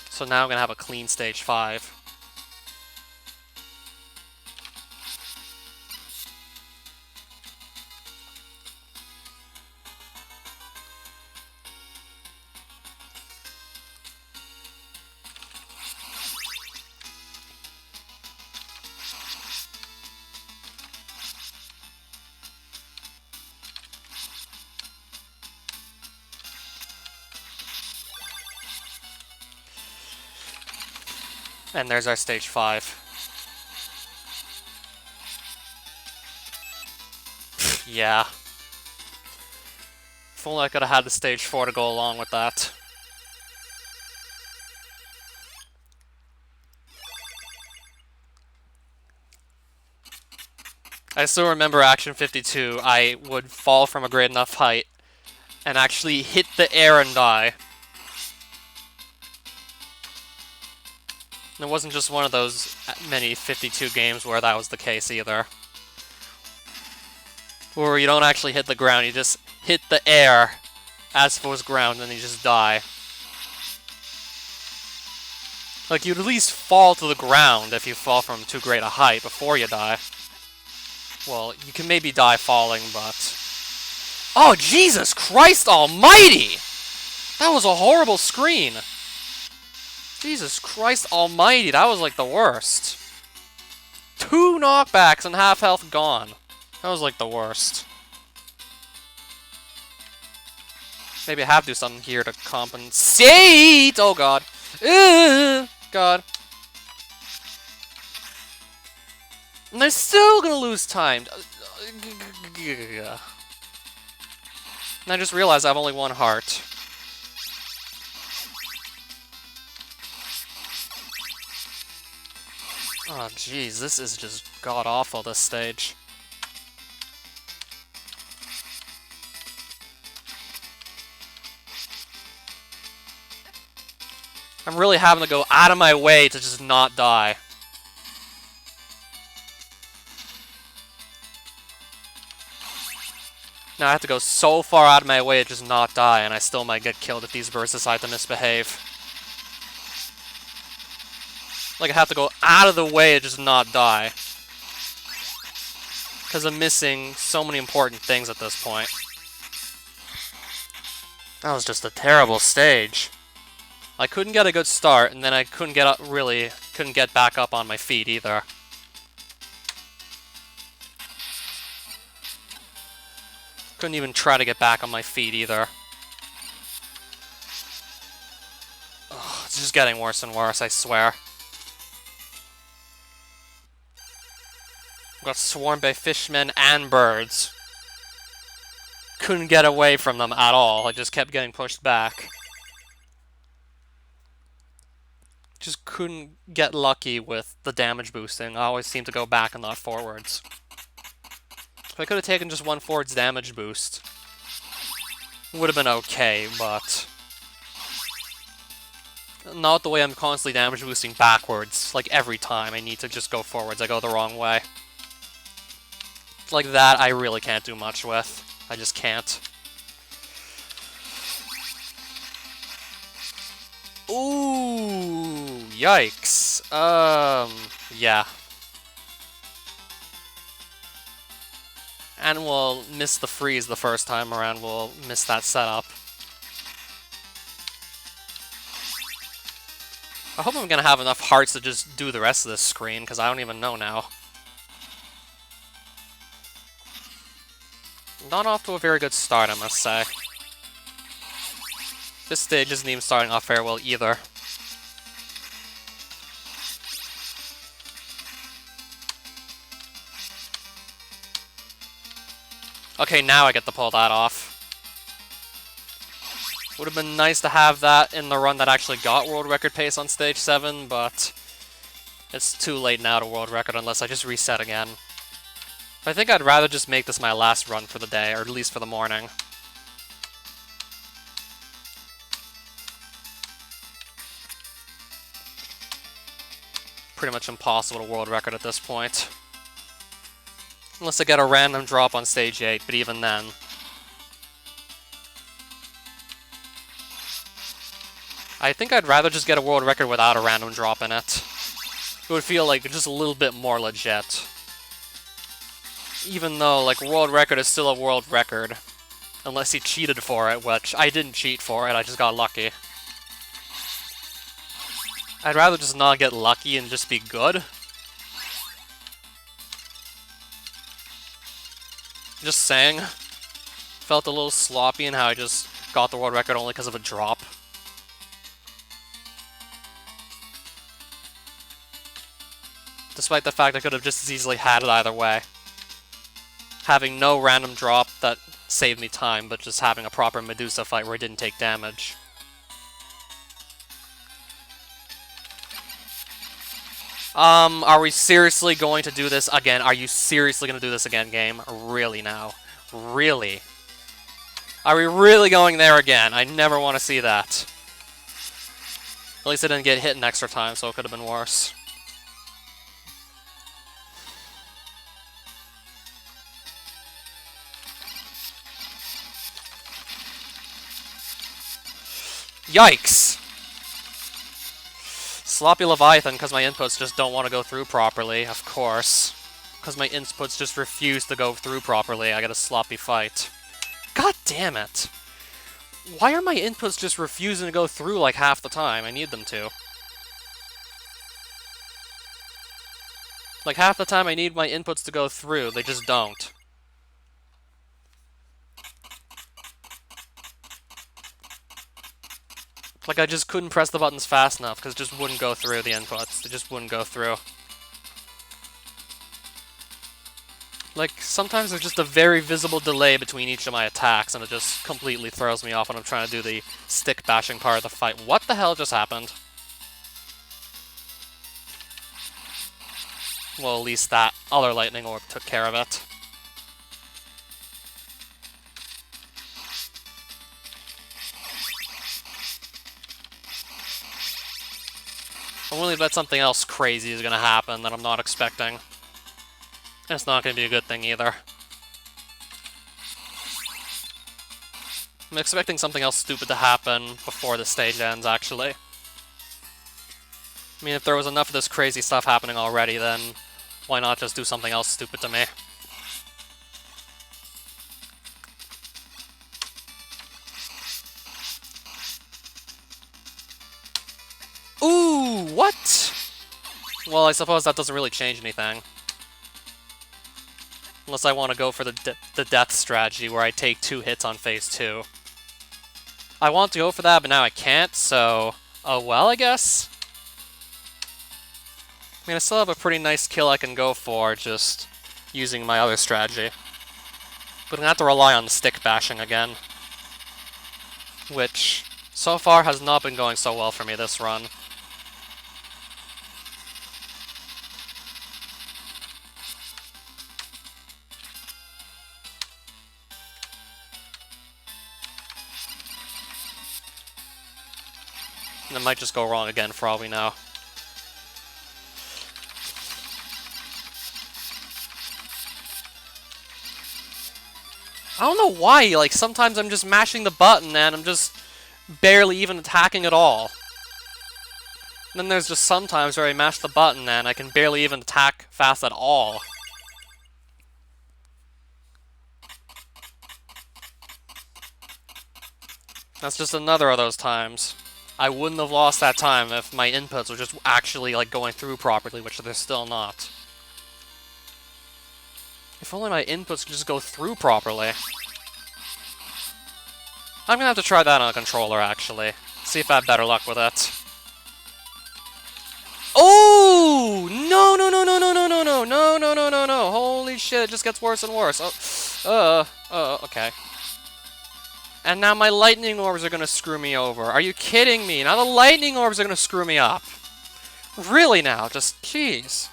So now I'm going to have a clean stage 5. And there's our stage 5. Yeah. If only I could have had the stage 4 to go along with that. I still remember Action 52, I would fall from a great enough height and actually hit the air and die. And it wasn't just one of those many 52 games where that was the case either. Where you don't actually hit the ground, you just hit the air as if it was ground and you just die. Like, you'd at least fall to the ground if you fall from too great a height before you die. Well, you can maybe die falling, but... Oh, Jesus Christ almighty! That was a horrible screen! Jesus Christ almighty, that was like the worst. 2 knockbacks and half health gone. That was like the worst. Maybe I have to do something here to compensate! Oh god. God. And they're still gonna lose time. And I just realized I have only 1 heart. Oh jeez, this is just god-awful, this stage. I'm really having to go out of my way to just not die. Now I have to go so far out of my way to just not die, and I still might get killed if these birds decide to misbehave. Like, I have to go out of the way to just not die. Because I'm missing so many important things at this point. That was just a terrible stage. I couldn't get a good start, and then I couldn't get really Couldn't get back up on my feet either. Couldn't even try to get back on my feet either. Ugh, it's just getting worse and worse, I swear. Got swarmed by fishmen and birds. Couldn't get away from them at all. I just kept getting pushed back. Just couldn't get lucky with the damage boosting. I always seem to go back and not forwards. If I could have taken just one forwards damage boost, it would have been okay, but not the way I'm constantly damage boosting backwards. Like every time I need to just go forwards, I go the wrong way. Like that, I really can't do much with. I just can't. Ooh, yikes. Yeah. And we'll miss the freeze the first time around, we'll miss that setup. I hope I'm gonna have enough hearts to just do the rest of this screen, because I don't even know now. Not off to a very good start, I must say. This stage isn't even starting off very well either. Okay, now I get to pull that off. Would have been nice to have that in the run that actually got world record pace on stage 7, but it's too late now to world record unless I just reset again. I think I'd rather just make this my last run for the day, or at least for the morning. Pretty much impossible to world record at this point. Unless I get a random drop on stage 8, but even then. I think I'd rather just get a world record without a random drop in it. It would feel like just a little bit more legit. Even though, like, world record is still a world record. Unless he cheated for it, which I didn't cheat for it, I just got lucky. I'd rather just not get lucky and just be good. Just saying. Felt a little sloppy in how I just got the world record only because of a drop. Despite the fact I could have just as easily had it either way. Having no random drop that saved me time, but just having a proper Medusa fight where I didn't take damage. Are we seriously going to do this again? Are you seriously going to do this again, game? Really now? Really? Are we really going there again? I never want to see that. At least I didn't get hit in extra time, so it could have been worse. Yikes! Sloppy Leviathan, because my inputs just don't want to go through properly, of course. Because my inputs just refuse to go through properly, I get a sloppy fight. God damn it! Why are my inputs just refusing to go through like half the time? I need them to. Like half the time I need my inputs to go through, they just don't. Like, I just couldn't press the buttons fast enough, because it just wouldn't go through the inputs. They just wouldn't go through. Like, sometimes there's just a very visible delay between each of my attacks, and it just completely throws me off when I'm trying to do the stick-bashing part of the fight. What the hell just happened? Well, at least that other lightning orb took care of it. I'm willing to bet something else crazy is going to happen that I'm not expecting. And it's not going to be a good thing either. I'm expecting something else stupid to happen before the stage ends, actually. I mean, if there was enough of this crazy stuff happening already, then why not just do something else stupid to me? Ooh, what? Well, I suppose that doesn't really change anything. Unless I want to go for the death strategy where I take 2 hits on phase 2. I want to go for that, but now I can't, so... oh well, I guess? I mean, I still have a pretty nice kill I can go for, just using my other strategy. But I'm gonna have to rely on the stick bashing again. Which, so far, has not been going so well for me this run. And it might just go wrong again for all we know. I don't know why, like, sometimes I'm just mashing the button and I'm just barely even attacking at all. And then there's just sometimes where I mash the button and I can barely even attack fast at all. That's just another of those times. I wouldn't have lost that time if my inputs were just actually, like, going through properly, which they're still not. If only my inputs could just go through properly. I'm gonna have to try that on a controller, actually. See if I have better luck with it. Oh! No, no, no, no, no, no, no, no, no, no, no, no, no. Holy shit, it just gets worse and worse. Okay. And now my lightning orbs are gonna screw me over. Are you kidding me? Now the lightning orbs are gonna screw me up. Really now? Just, jeez.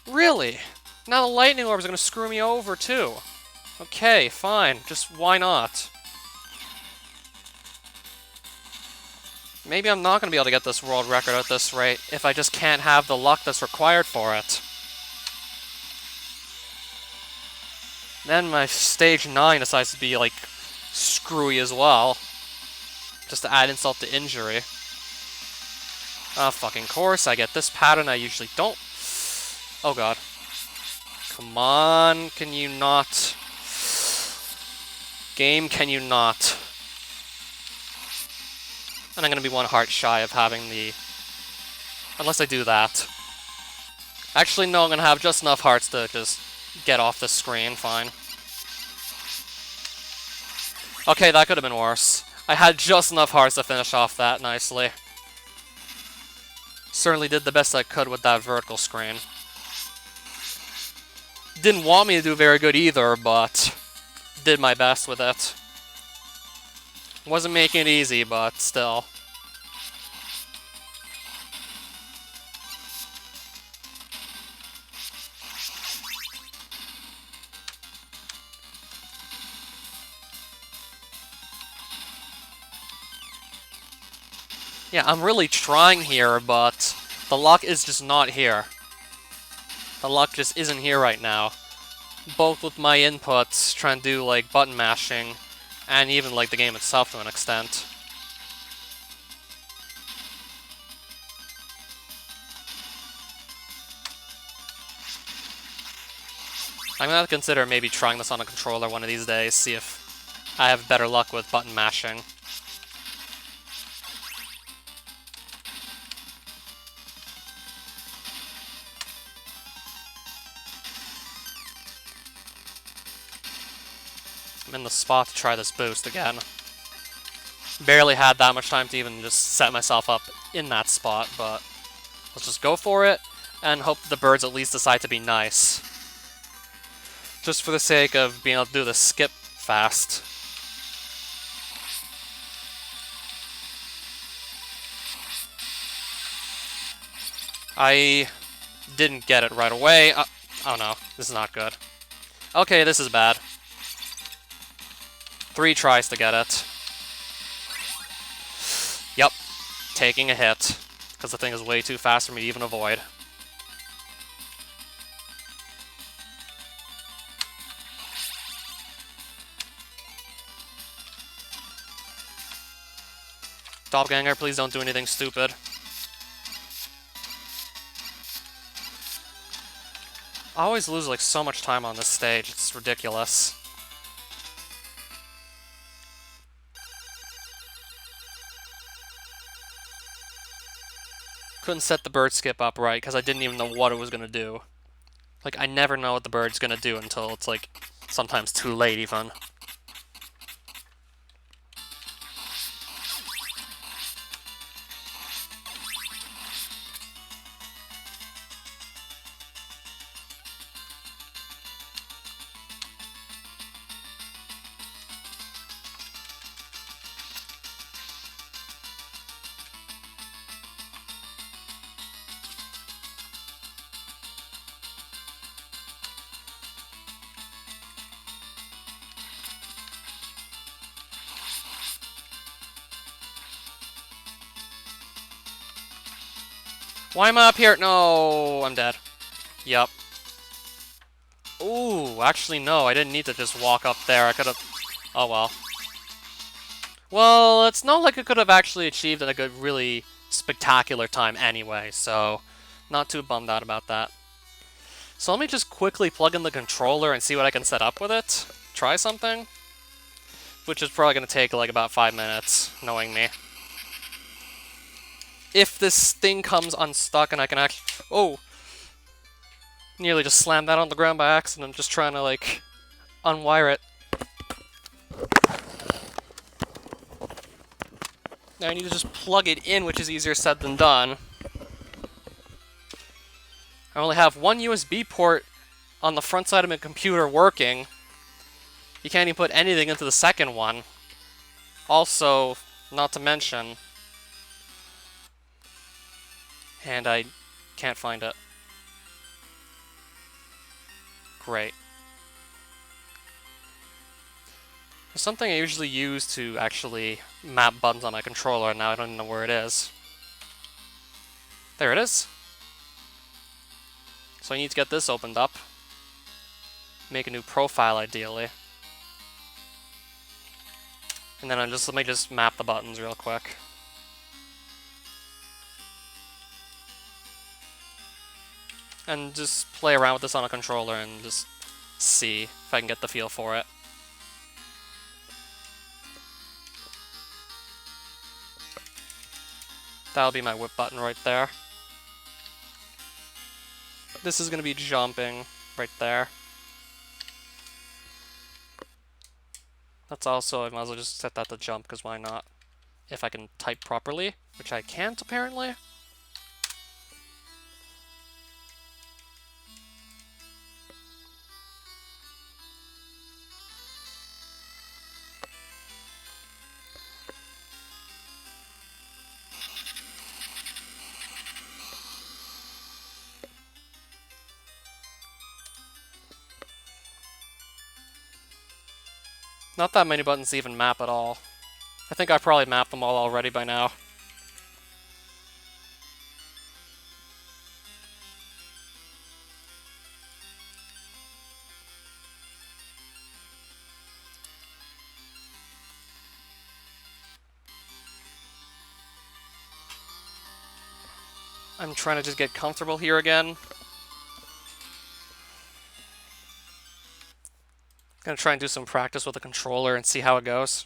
Really? Now the lightning orbs are gonna screw me over, too. Okay, fine. Just why not? Maybe I'm not gonna be able to get this world record at this rate if I just can't have the luck that's required for it. Then my stage 9 decides to be, like, screwy as well. Just to add insult to injury. Ah, fucking course, I get this pattern I usually don't. Oh god. Come on, can you not? Game, can you not? And I'm gonna be 1 heart shy of having the... unless I do that. Actually, no, I'm gonna have just enough hearts to just get off the screen, fine. Okay, that could have been worse. I had just enough hearts to finish off that nicely. Certainly did the best I could with that vertical screen. Didn't want me to do very good either, but did my best with it. Wasn't making it easy, but still. Yeah, I'm really trying here, but the luck is just not here. The luck just isn't here right now. Both with my inputs, trying to do, like, button mashing, and even, like, the game itself to an extent. I'm gonna have to consider maybe trying this on a controller one of these days, see if I have better luck with button mashing. I'm in the spot to try this boost again. Barely had that much time to even just set myself up in that spot, but let's just go for it and hope the birds at least decide to be nice. Just for the sake of being able to do the skip fast. I didn't get it right away. Oh no, this is not good. Okay, this is bad. 3 tries to get it. Yep, taking a hit, because the thing is way too fast for me to even avoid. Doppelganger, please don't do anything stupid. I always lose like so much time on this stage, it's ridiculous. Couldn't set the bird skip up right because I didn't even know what it was going to do. Like, I never know what the bird's going to do until it's, like, sometimes too late even. Why am I up here? No, I'm dead. Yup. Ooh, actually no, I didn't need to just walk up there. I could have... Oh well. Well, it's not like I could have actually achieved a good, really spectacular time anyway, so not too bummed out about that. So let me just quickly plug in the controller and see what I can set up with it. Try something. Which is probably going to take like about 5 minutes, knowing me. If this thing comes unstuck and I can actually... Oh! Nearly just slammed that on the ground by accident, just trying to, like, unwire it. Now I need to just plug it in, which is easier said than done. I only have one USB port on the front side of my computer working. You can't even put anything into the second one. Also, not to mention... And I can't find it. Great. There's something I usually use to actually map buttons on my controller, and now I don't know where it is. There it is. So I need to get this opened up. Make a new profile, ideally. And then let me just map the buttons real quick. And just play around with this on a controller and just see if I can get the feel for it. That'll be my whip button right there. This is going to be jumping right there. That's also, I might as well just set that to jump, because why not? If I can type properly, which I can't apparently. Not that many buttons to even map at all. I think I probably mapped them all already by now. I'm trying to just get comfortable here again. Gonna try and do some practice with the controller and see how it goes.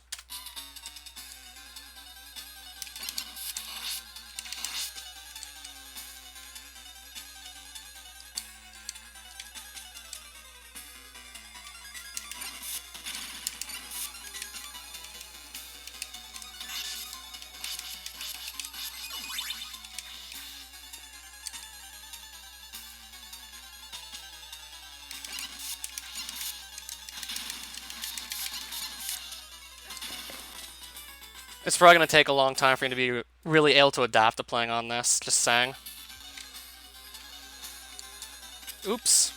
It's probably going to take a long time for me to be really able to adapt to playing on this, just saying. Oops.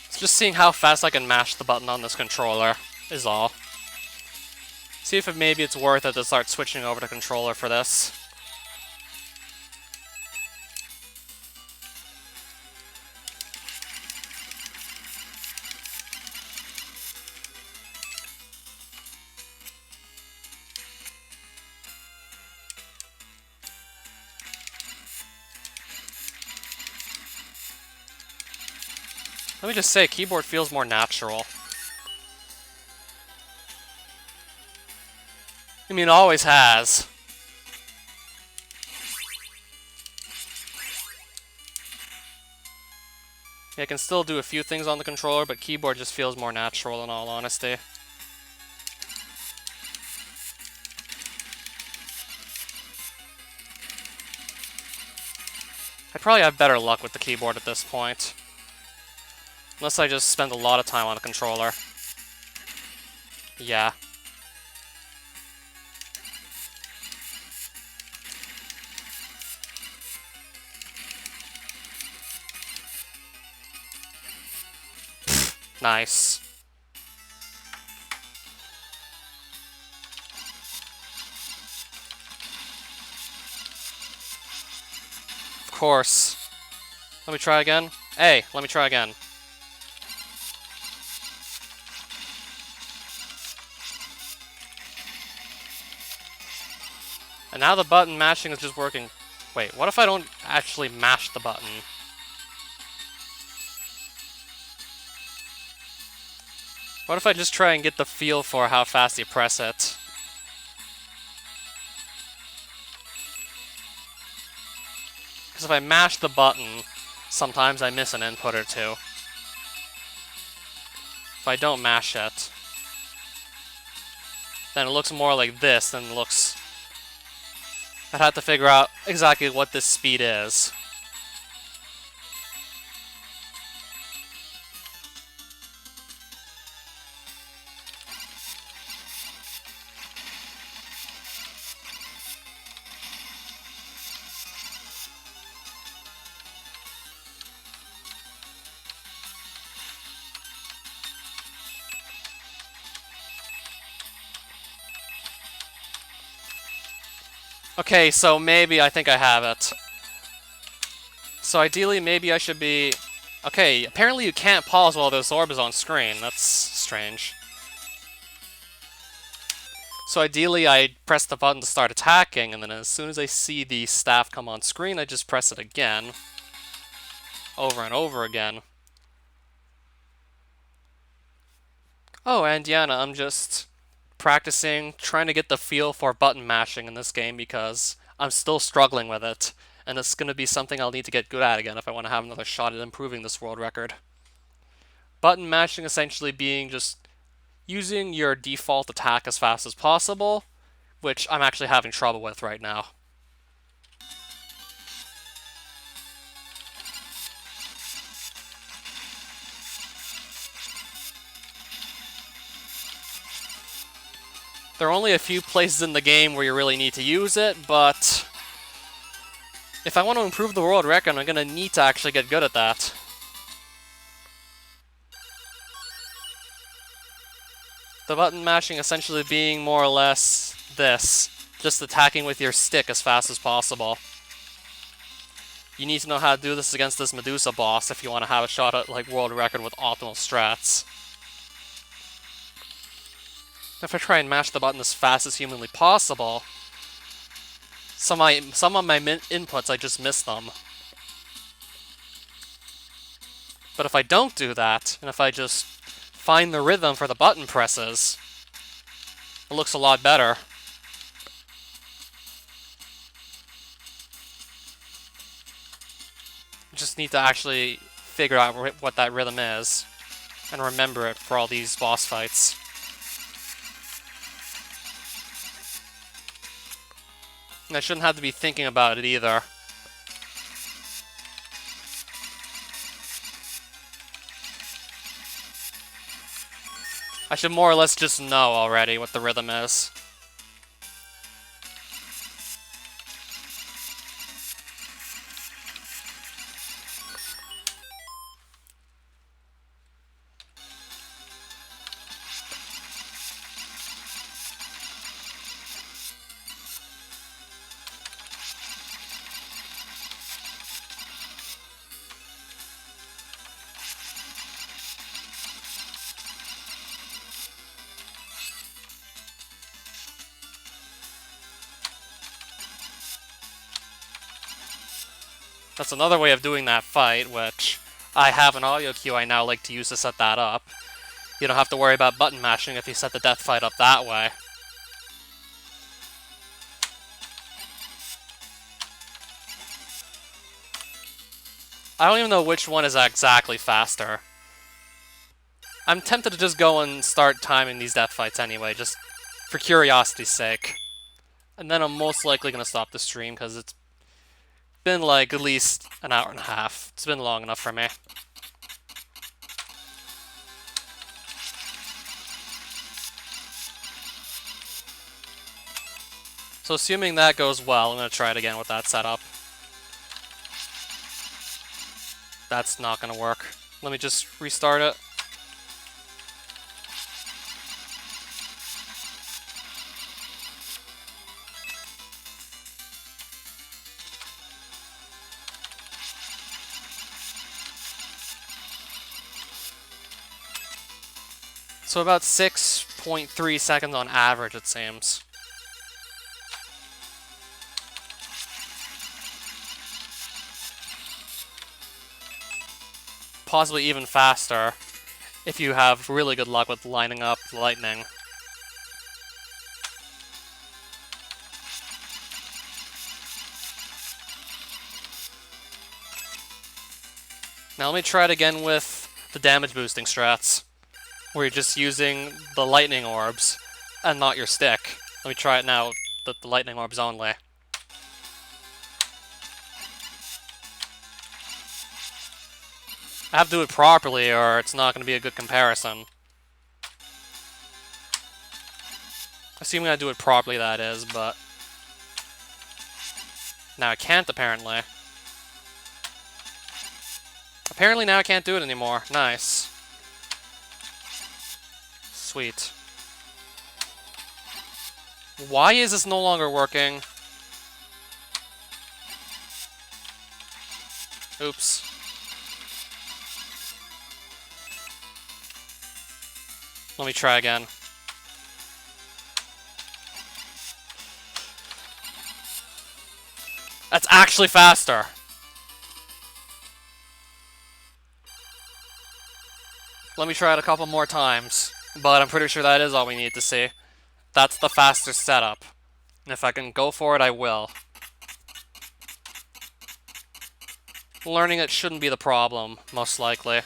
It's just seeing how fast I can mash the button on this controller, is all. See if maybe it's worth it to start switching over to controller for this. Let me just say, keyboard feels more natural. I mean, it always has. Yeah, I can still do a few things on the controller, but keyboard just feels more natural in all honesty. I'd probably have better luck with the keyboard at this point. Unless I just spend a lot of time on the controller. Yeah. Nice. Of course. Let me try again. Hey, let me try again. And now the button mashing is just working. Wait, what if I don't actually mash the button? What if I just try and get the feel for how fast you press it? Because if I mash the button, sometimes I miss an input or two. If I don't mash it, then it looks more like this than it looks... I'd have to figure out exactly what this speed is. Okay, so maybe I think I have it. So ideally, maybe I should be... Okay, apparently you can't pause while this orb is on screen. That's strange. So ideally, I press the button to start attacking, and then as soon as I see the staff come on screen, I just press it again. Over and over again. Oh, and Diana, I'm just practicing, trying to get the feel for button mashing in this game because I'm still struggling with it, and it's going to be something I'll need to get good at again if I want to have another shot at improving this world record. Button mashing essentially being just using your default attack as fast as possible, which I'm actually having trouble with right now. There are only a few places in the game where you really need to use it, but if I want to improve the world record, I'm going to need to actually get good at that. The button mashing essentially being more or less this, just attacking with your stick as fast as possible. You need to know how to do this against this Medusa boss if you want to have a shot at like world record with optimal strats. If I try and mash the button as fast as humanly possible, some of my inputs, I just miss them. But if I don't do that, and if I just find the rhythm for the button presses, it looks a lot better. Just need to actually figure out what that rhythm is, and remember it for all these boss fights. And I shouldn't have to be thinking about it either. I should more or less just know already what the rhythm is. That's another way of doing that fight, which I have an audio cue I now like to use to set that up. You don't have to worry about button mashing if you set the death fight up that way. I don't even know which one is exactly faster. I'm tempted to just go and start timing these death fights anyway, just for curiosity's sake. And then I'm most likely going to stop the stream, because it's been like at least an hour and a half. It's been long enough for me. So assuming that goes well, I'm going to try it again with that setup. That's not going to work. Let me just restart it. So about 6.3 seconds on average, it seems. Possibly even faster if you have really good luck with lining up the lightning. Now let me try it again with the damage boosting strats, where you're just using the lightning orbs and not your stick. Let me try it now with the lightning orbs only. I have to do it properly or it's not going to be a good comparison. Assuming I do it properly, that is, but... Now I can't, apparently. Apparently now I can't do it anymore. Nice. Sweet. Why is this no longer working? Oops. Let me try again. That's actually faster. Let me try it a couple more times, but I'm pretty sure that is all we need to see. That's the faster setup. And if I can go for it, I will. Learning it shouldn't be the problem, most likely.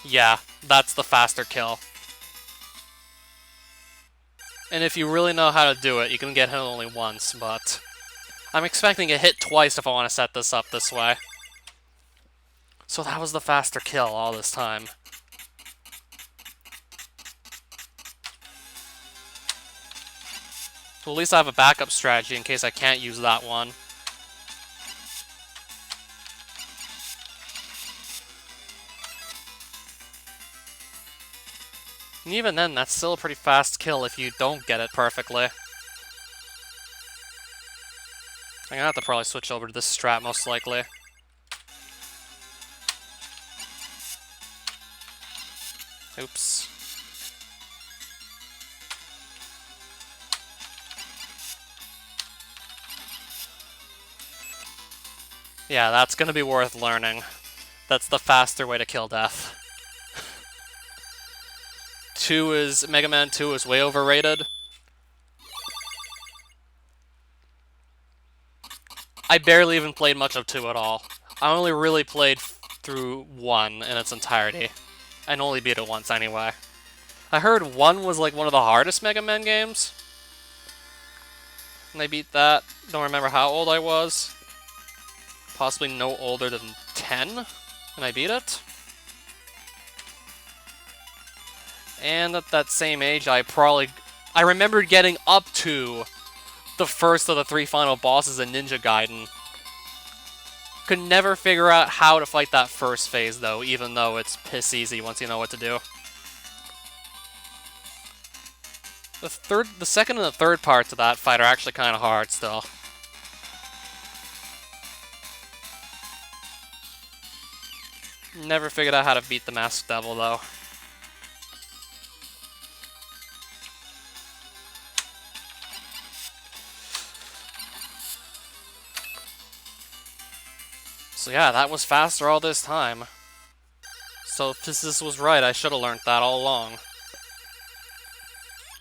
Yeah, that's the faster kill. And if you really know how to do it, you can get hit only once, but... I'm expecting a hit twice if I want to set this up this way. So that was the faster kill all this time. So at least I have a backup strategy in case I can't use that one. And even then, that's still a pretty fast kill if you don't get it perfectly. I'm gonna have to probably switch over to this strat, most likely. Oops. Yeah, that's gonna be worth learning. That's the faster way to kill death. Mega Man 2 is way overrated. I barely even played much of 2 at all. I only really played through 1 in its entirety. And only beat it once anyway. I heard 1 was like one of the hardest Mega Man games. And I beat that. Don't remember how old I was. Possibly no older than 10. And I beat it. And at that same age, I remembered getting up to the first of the 3 final bosses in Ninja Gaiden. Could never figure out how to fight that first phase, though, even though it's piss easy once you know what to do. The second and the third parts of that fight are actually kind of hard still. Never figured out how to beat the Masked Devil, though. So yeah, that was faster all this time. So if this was right, I should have learned that all along. I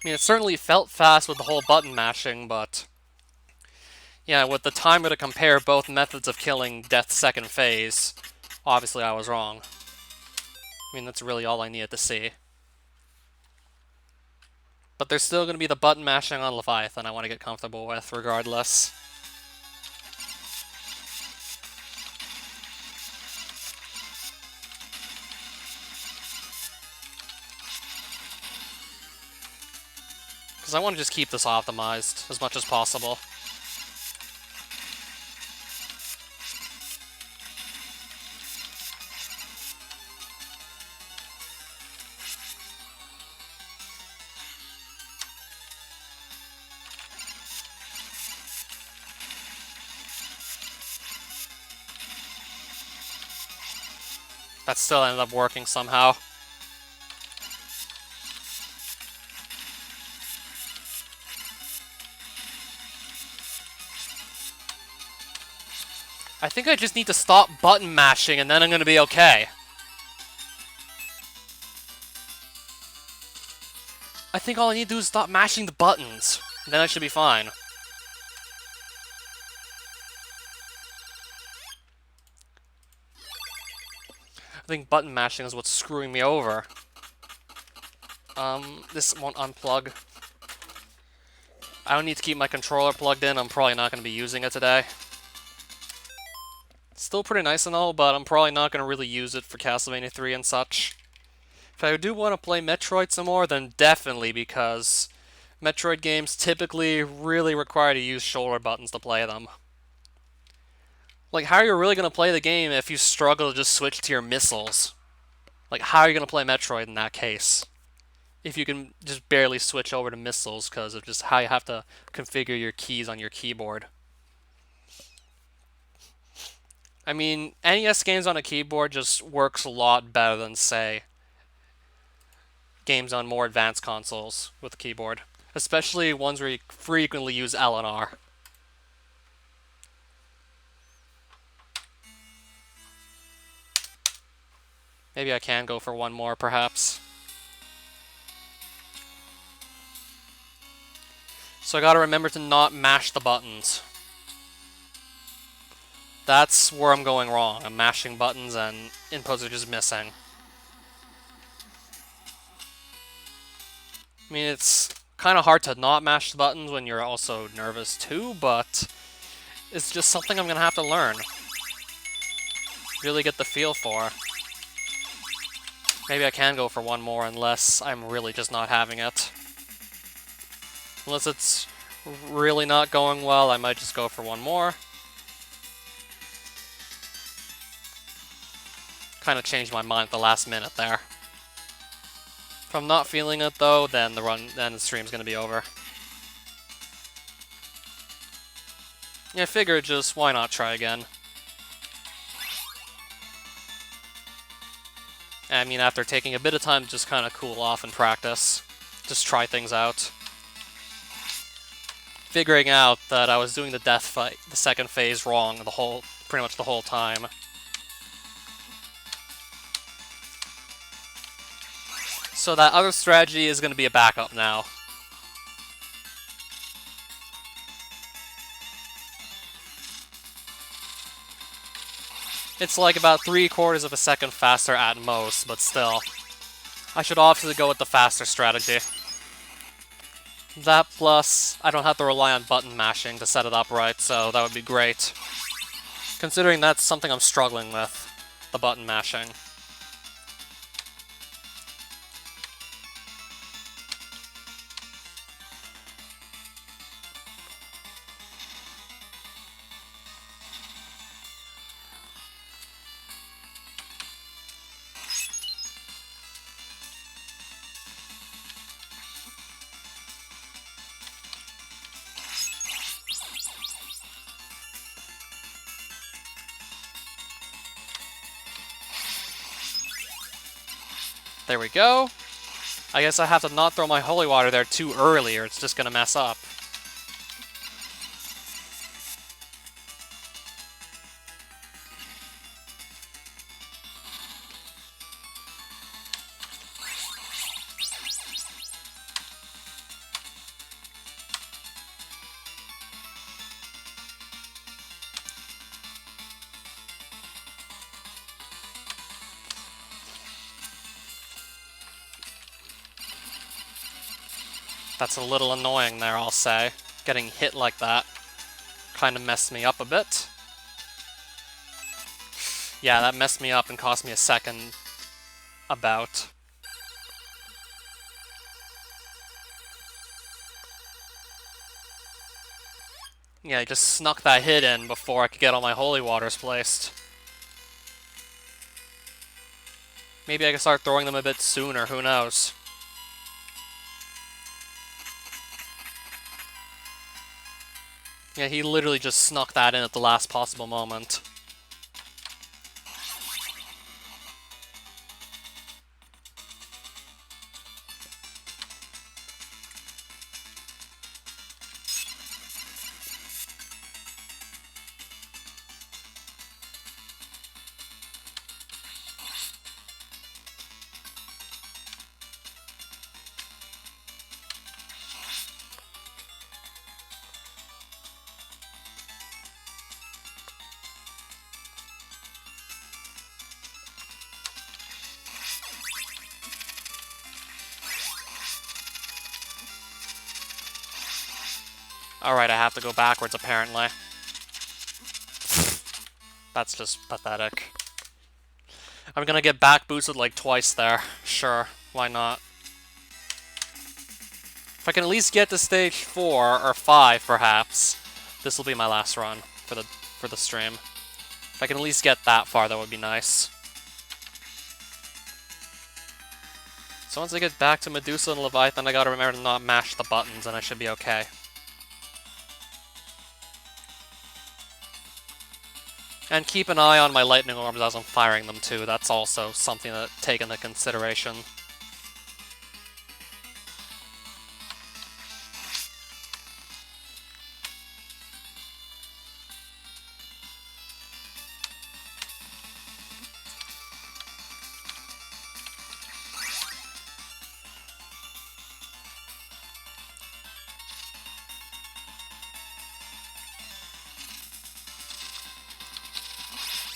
mean, it certainly felt fast with the whole button mashing, but... yeah, with the timer to compare both methods of killing Death's second phase, obviously I was wrong. I mean, that's really all I needed to see. But there's still going to be the button mashing on Leviathan I want to get comfortable with, regardless. Because I want to just keep this optimized as much as possible. That still ended up working somehow. I think I just need to stop button mashing and then I'm going to be okay. I think all I need to do is stop mashing the buttons. Then I should be fine. I think button mashing is what's screwing me over. This won't unplug. I don't need to keep my controller plugged in. I'm probably not going to be using it today. Still pretty nice and all, but I'm probably not going to really use it for Castlevania 3 and such. If I do want to play Metroid some more, then definitely, because Metroid games typically really require to use shoulder buttons to play them. Like, how are you really going to play the game if you struggle to just switch to your missiles? Like, how are you going to play Metroid in that case? If you can just barely switch over to missiles because of just how you have to configure your keys on your keyboard. I mean, NES games on a keyboard just works a lot better than, say, games on more advanced consoles with a keyboard. Especially ones where you frequently use L and R. Maybe I can go for one more, perhaps. So I gotta remember to not mash the buttons. That's where I'm going wrong. I'm mashing buttons and inputs are just missing. I mean, it's kind of hard to not mash the buttons when you're also nervous too, but it's just something I'm gonna have to learn. Really get the feel for. Maybe I can go for one more unless I'm really just not having it. Unless it's really not going well, I might just go for one more. Kind of changed my mind at the last minute there. If I'm not feeling it though, then the stream's gonna be over. Yeah, I figured just why not try again. I mean, after taking a bit of time to just kind of cool off and practice, just try things out. Figuring out that I was doing the death fight, the second phase wrong pretty much the whole time. So that other strategy is going to be a backup now. It's like about 3/4 of a second faster at most, but still. I should obviously go with the faster strategy. That plus, I don't have to rely on button mashing to set it up right, so that would be great. Considering that's something I'm struggling with, the button mashing. There we go. I guess I have to not throw my holy water there too early or it's just gonna mess up. That's a little annoying there, I'll say. Getting hit like that kind of messed me up a bit. Yeah, that messed me up and cost me a second about. Yeah, I just snuck that hit in before I could get all my holy waters placed. Maybe I can start throwing them a bit sooner, who knows. Yeah, he literally just snuck that in at the last possible moment. Alright, I have to go backwards, apparently. That's just pathetic. I'm gonna get back boosted like twice there. Sure, why not? If I can at least get to stage 4, or 5 perhaps, this will be my last run for the stream. If I can at least get that far, that would be nice. So once I get back to Medusa and Leviathan, I gotta remember to not mash the buttons and I should be okay. And keep an eye on my lightning orbs as I'm firing them too, that's also something to take into consideration.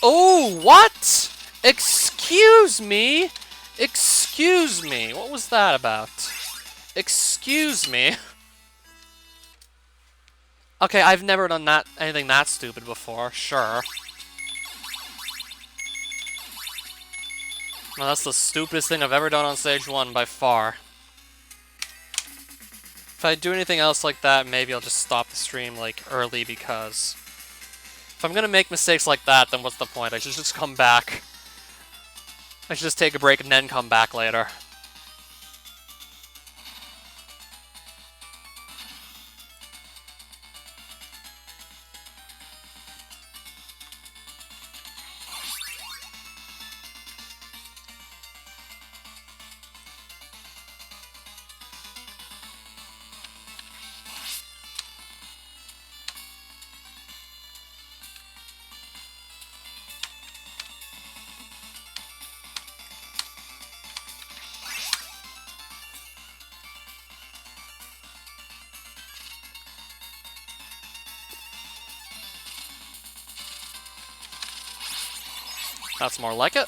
Oh, what? Excuse me? Excuse me. What was that about? Excuse me. Okay, I've never done anything that stupid before, sure. Well, that's the stupidest thing I've ever done on stage 1 by far. If I do anything else like that, maybe I'll just stop the stream, like, early, because if I'm gonna make mistakes like that, then what's the point? I should just come back. I should just take a break and then come back later. That's more like it.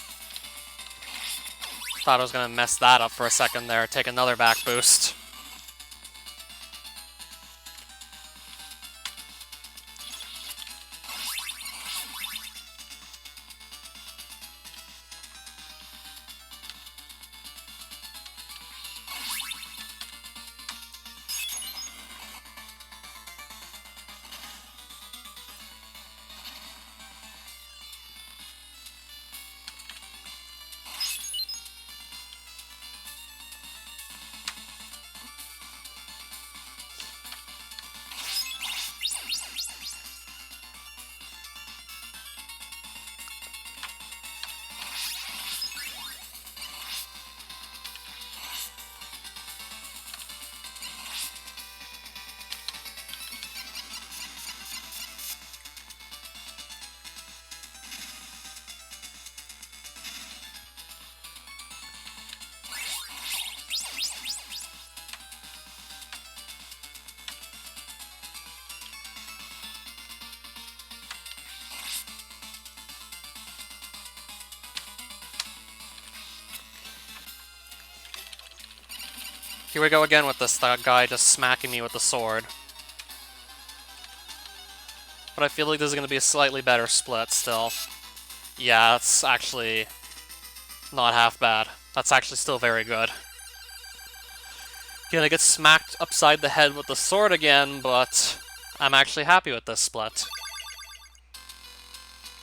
Thought I was gonna mess that up for a second there, take another back boost. Here we go again with this guy just smacking me with the sword. But I feel like this is going to be a slightly better split still. Yeah, that's actually not half bad. That's actually still very good. Gonna get smacked upside the head with the sword again, but I'm actually happy with this split.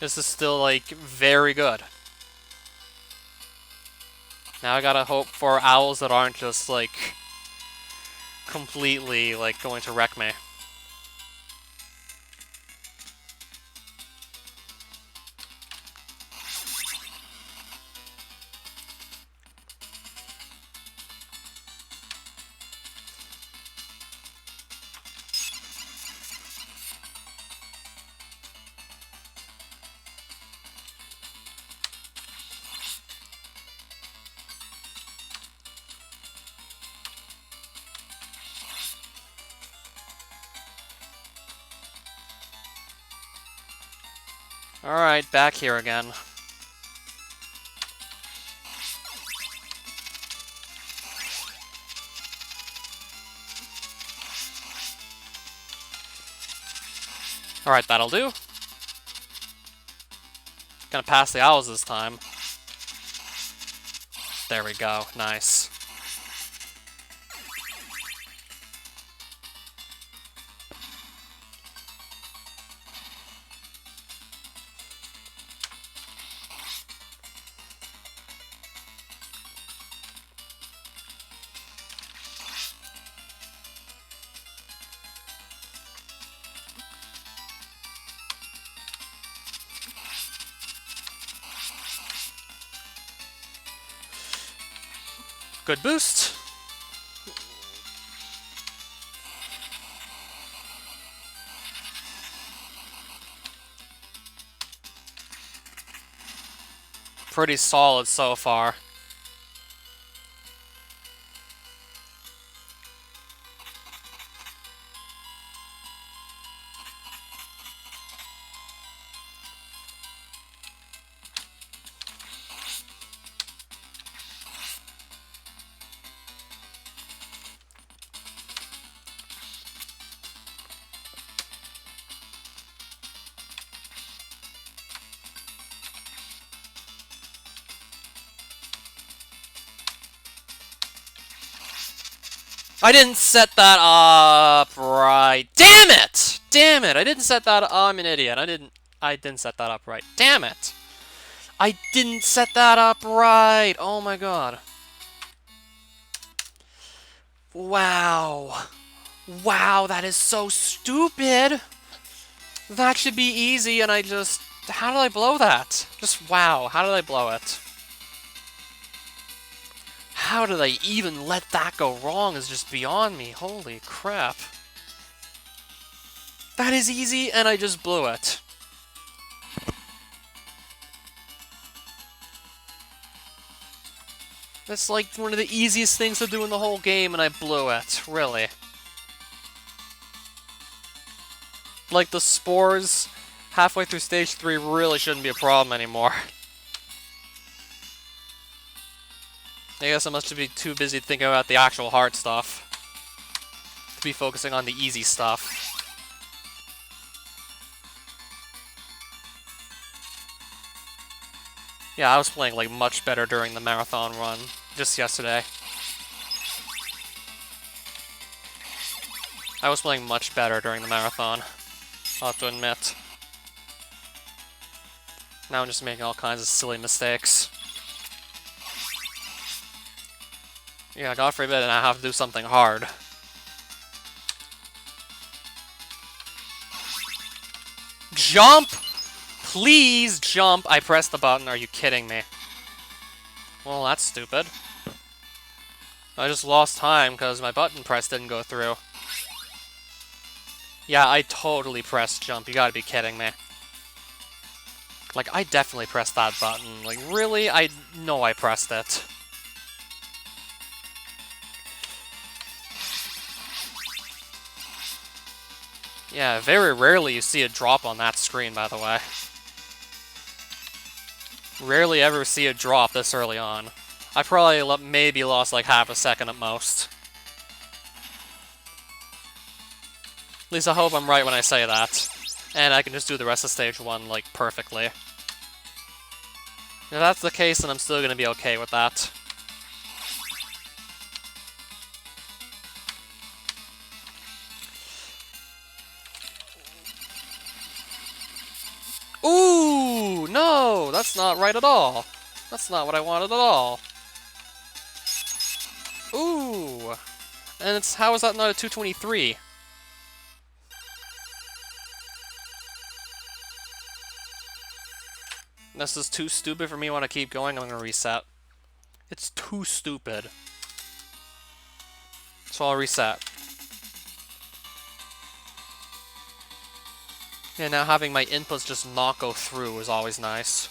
This is still, like, very good. Now I gotta hope for owls that aren't just, like, completely, like, going to wreck me. Alright, back here again. Alright, that'll do. Gonna pass the owls this time. There we go, nice. Good boost. Pretty solid so far. I didn't set that up right. Damn it! Damn it! I didn't set that up. Oh, I'm an idiot. I didn't set that up right. Damn it! I didn't set that up right. Oh my god. Wow. Wow, that is so stupid. That should be easy, and I just... How did I blow that? Just wow. How did I blow it? How did I even let that go wrong is just beyond me. Holy crap. That is easy, and I just blew it. That's like one of the easiest things to do in the whole game, and I blew it. Really. Like, the spores halfway through stage 3 really shouldn't be a problem anymore. I guess I must be too busy thinking about the actual hard stuff to be focusing on the easy stuff. Yeah, I was playing, like, much better during the marathon run just yesterday. I was playing much better during the marathon, I'll have to admit. Now I'm just making all kinds of silly mistakes. Yeah, God forbid, and I have to do something hard. Jump! Please jump! I pressed the button, are you kidding me? Well, that's stupid. I just lost time because my button press didn't go through. Yeah, I totally pressed jump, you gotta be kidding me. Like, I definitely pressed that button. Like, really? I know I pressed it. Yeah, very rarely you see a drop on that screen, by the way. Rarely ever see a drop this early on. I probably maybe lost like half a second at most. At least I hope I'm right when I say that. And I can just do the rest of stage 1, like, perfectly. If that's the case, then I'm still gonna be okay with that. Ooh! No! That's not right at all! That's not what I wanted at all. Ooh! And it's... how is that not a 223? This is too stupid for me. Want to keep going? I'm gonna reset. It's too stupid. So I'll reset. Yeah, now having my inputs just not go through is always nice.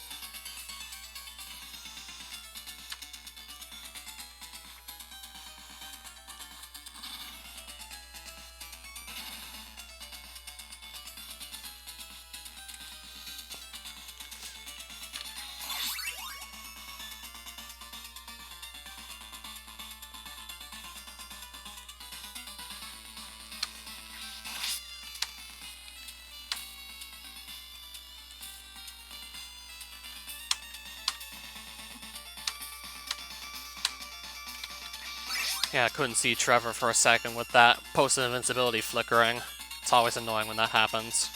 Yeah, I couldn't see Trevor for a second with that post-invincibility flickering. It's always annoying when that happens.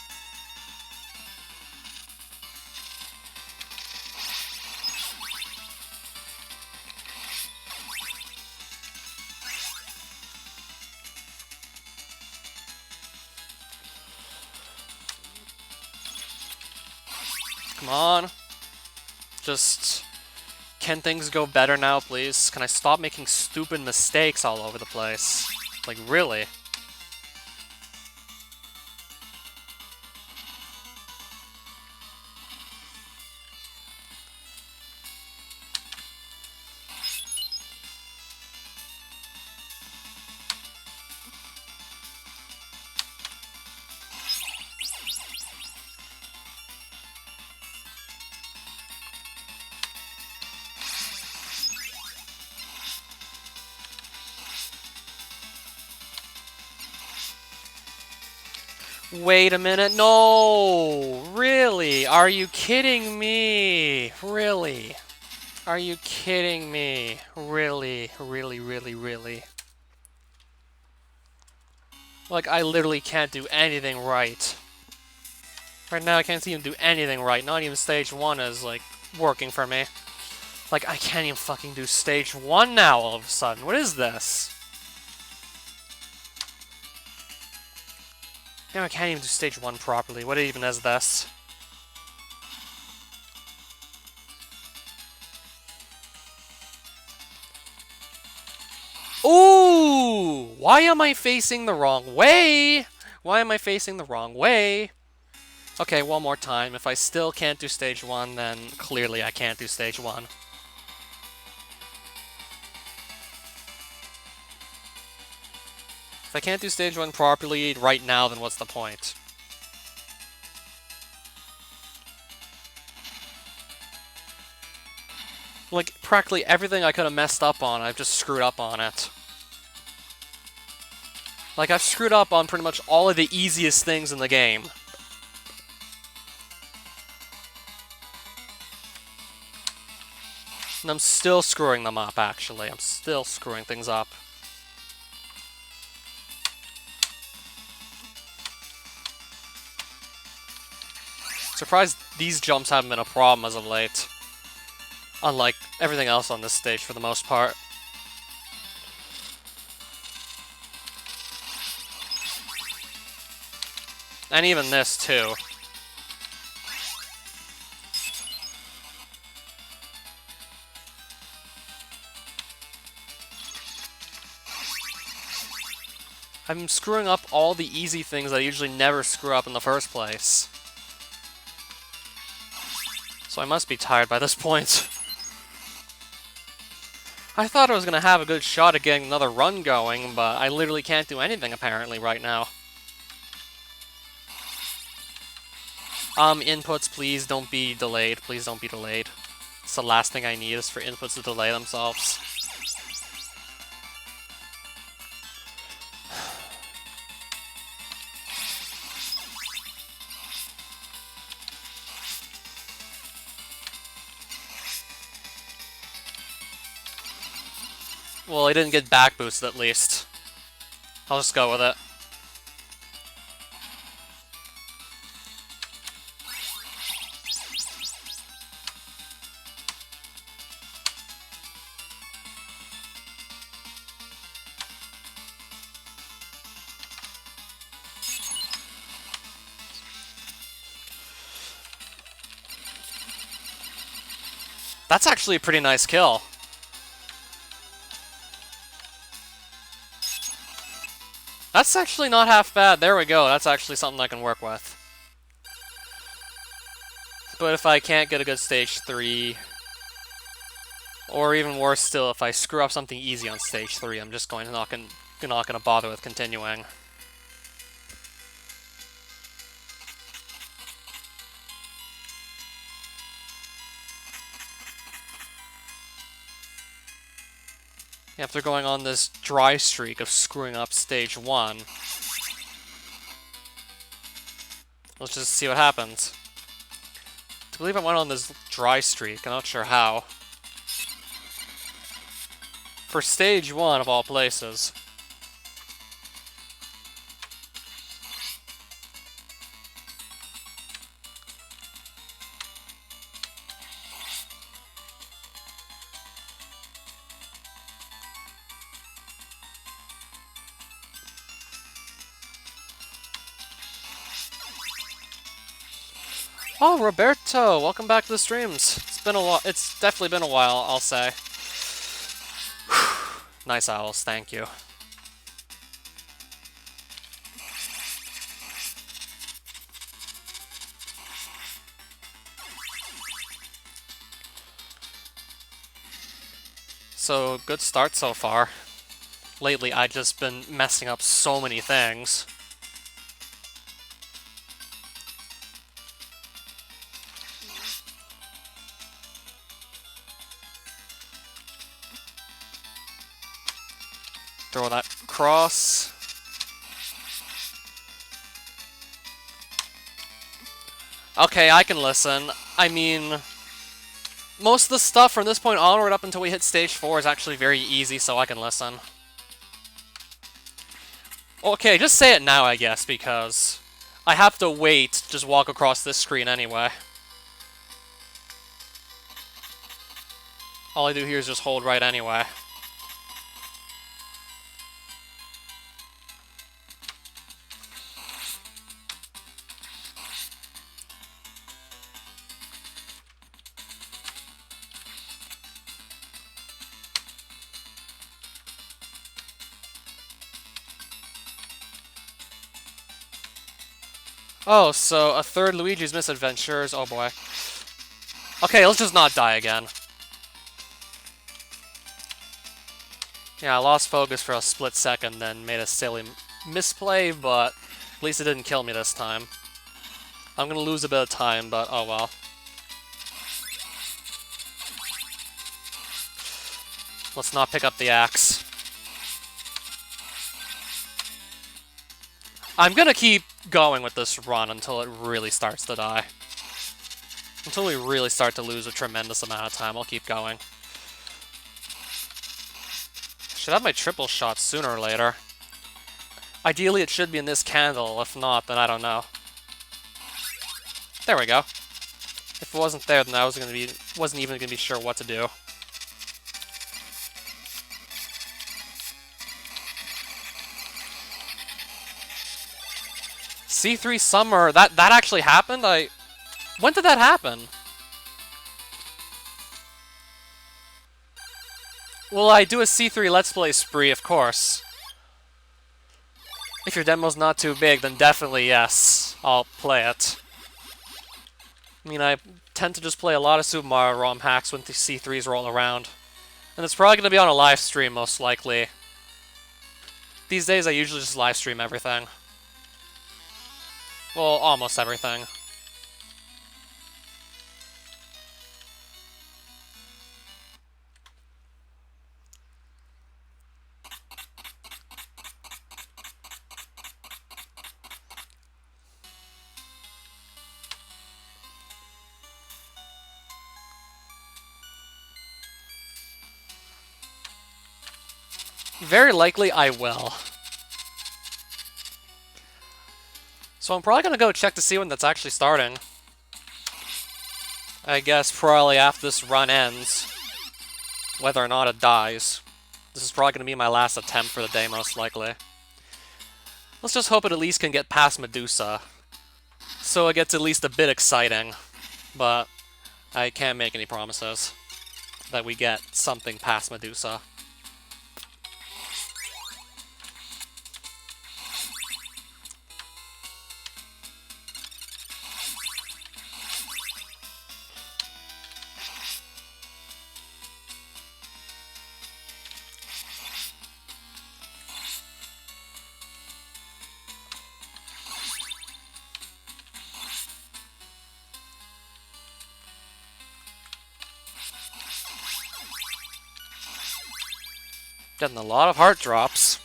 Come on. Just... can things go better now, please? Can I stop making stupid mistakes all over the place? Like, really? Wait a minute, no! Really? Are you kidding me? Really? Are you kidding me? Really? Really, really, really? Like, I literally can't do anything right. Right now, I can't even do anything right. Not even stage 1 is, like, working for me. Like, I can't even fucking do stage 1 now all of a sudden. What is this? Now I can't even do stage 1 properly. What even is this? Ooh! Why am I facing the wrong way? Why am I facing the wrong way? Okay, one more time. If I still can't do stage 1, then clearly I can't do stage 1. If I can't do stage 1 properly right now, then what's the point? Like, practically everything I could have messed up on, I've just screwed up on it. Like, I've screwed up on pretty much all of the easiest things in the game. And I'm still screwing them up, actually. I'm still screwing things up. Surprised these jumps haven't been a problem as of late. Unlike everything else on this stage for the most part. And even this, too. I'm screwing up all the easy things I usually never screw up in the first place. So I must be tired by this point. I thought I was going to have a good shot at getting another run going, but I literally can't do anything apparently right now. Inputs, please don't be delayed. Please don't be delayed. It's the last thing I need is for inputs to delay themselves. Well, he didn't get back boosted at least. I'll just go with it. That's actually a pretty nice kill. That's actually not half bad. There we go. That's actually something I can work with. But if I can't get a good stage 3, or even worse still, if I screw up something easy on stage 3, I'm just not going to bother with continuing. After going on this dry streak of screwing up stage 1, let's just see what happens. I believe I went on this dry streak, I'm not sure how. For stage 1 of all places. Oh, Roberto, welcome back to the streams. It's been a while. It's definitely been a while, I'll say. Nice owls, thank you. So, good start so far. Lately, I've just been messing up so many things. Throw that cross. Okay, I can listen. I mean, most of the stuff from this point onward up until we hit stage 4 is actually very easy, so I can listen. Okay, just say it now, I guess, because I have to wait to just walk across this screen anyway. All I do here is just hold right anyway. Oh, so a third Luigi's Misadventures. Oh boy. Okay, let's just not die again. Yeah, I lost focus for a split second, then made a silly misplay, but at least it didn't kill me this time. I'm gonna lose a bit of time, but oh well. Let's not pick up the axe. I'm gonna keep going with this run until it really starts to die. Until we really start to lose a tremendous amount of time, I'll keep going. Should have my triple shot sooner or later. Ideally, it should be in this candle. If not, then I don't know. There we go. If it wasn't there, then I wasn't even gonna be sure what to do. C3 Summer, that actually happened? When did that happen? Well, I do a C3 Let's Play spree, of course. If your demo's not too big, then definitely yes, I'll play it. I mean, I tend to just play a lot of Super Mario ROM hacks when the C3s roll around. And it's probably going to be on a live stream, most likely. These days, I usually just live stream everything. Well, almost everything. Very likely I will. So I'm probably gonna go check to see when that's actually starting. I guess probably after this run ends, whether or not it dies. This is probably gonna be my last attempt for the day, most likely. Let's just hope it at least can get past Medusa, so it gets at least a bit exciting, but I can't make any promises that we get something past Medusa. Getting a lot of heart drops.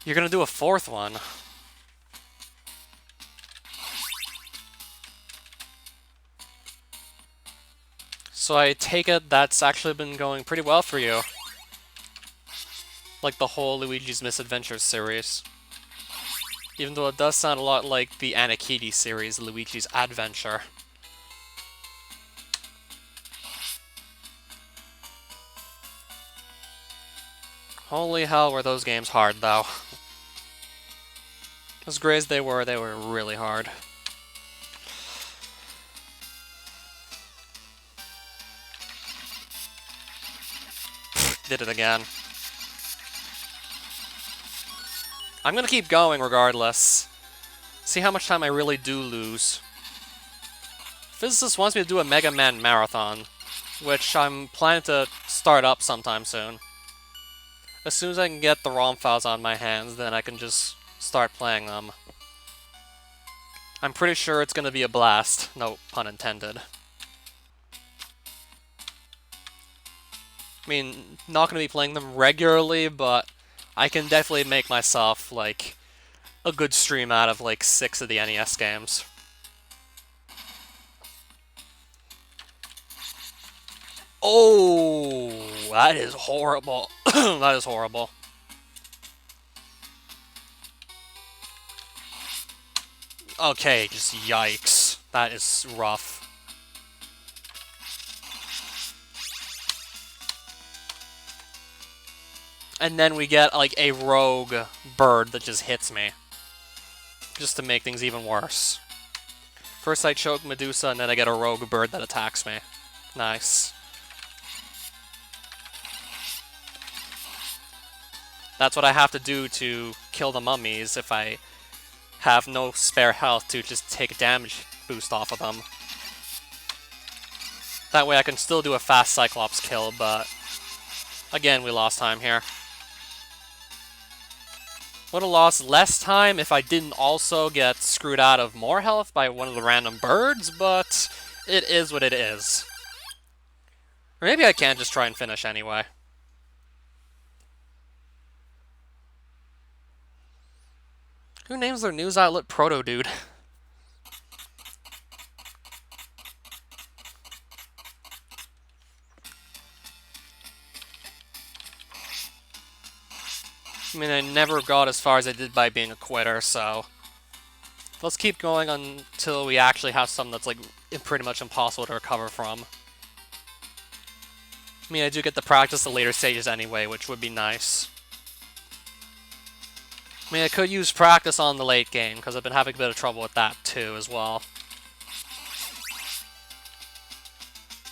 You're gonna do a fourth one. So I take it that's actually been going pretty well for you. Like the whole Luigi's Misadventures series. Even though it does sound a lot like the Anakiti series, Luigi's Adventure. Holy hell, were those games hard, though. As great as they were really hard. Did it again. I'm gonna keep going regardless. See how much time I really do lose. Physicist wants me to do a Mega Man marathon, which I'm planning to start up sometime soon. As soon as I can get the ROM files on my hands, then I can just start playing them. I'm pretty sure it's gonna be a blast, no pun intended. I mean, not gonna be playing them regularly, but I can definitely make myself, like, a good stream out of, like, 6 of the NES games. Oh, that is horrible. That is horrible. Okay, just yikes. That is rough. And then we get, like, a rogue bird that just hits me. Just to make things even worse. First I choke Medusa, and then I get a rogue bird that attacks me. Nice. That's what I have to do to kill the mummies if I have no spare health to just take a damage boost off of them. That way I can still do a fast Cyclops kill, but again, we lost time here. Would have lost less time if I didn't also get screwed out of more health by one of the random birds, but it is what it is. Or maybe I can just try and finish anyway. Who names their news outlet Proto Dude? I mean, I never got as far as I did by being a quitter, so let's keep going until we actually have something that's, like, pretty much impossible to recover from. I mean, I do get to practice the later stages anyway, which would be nice. I mean, I could use practice on the late game, because I've been having a bit of trouble with that, too, as well.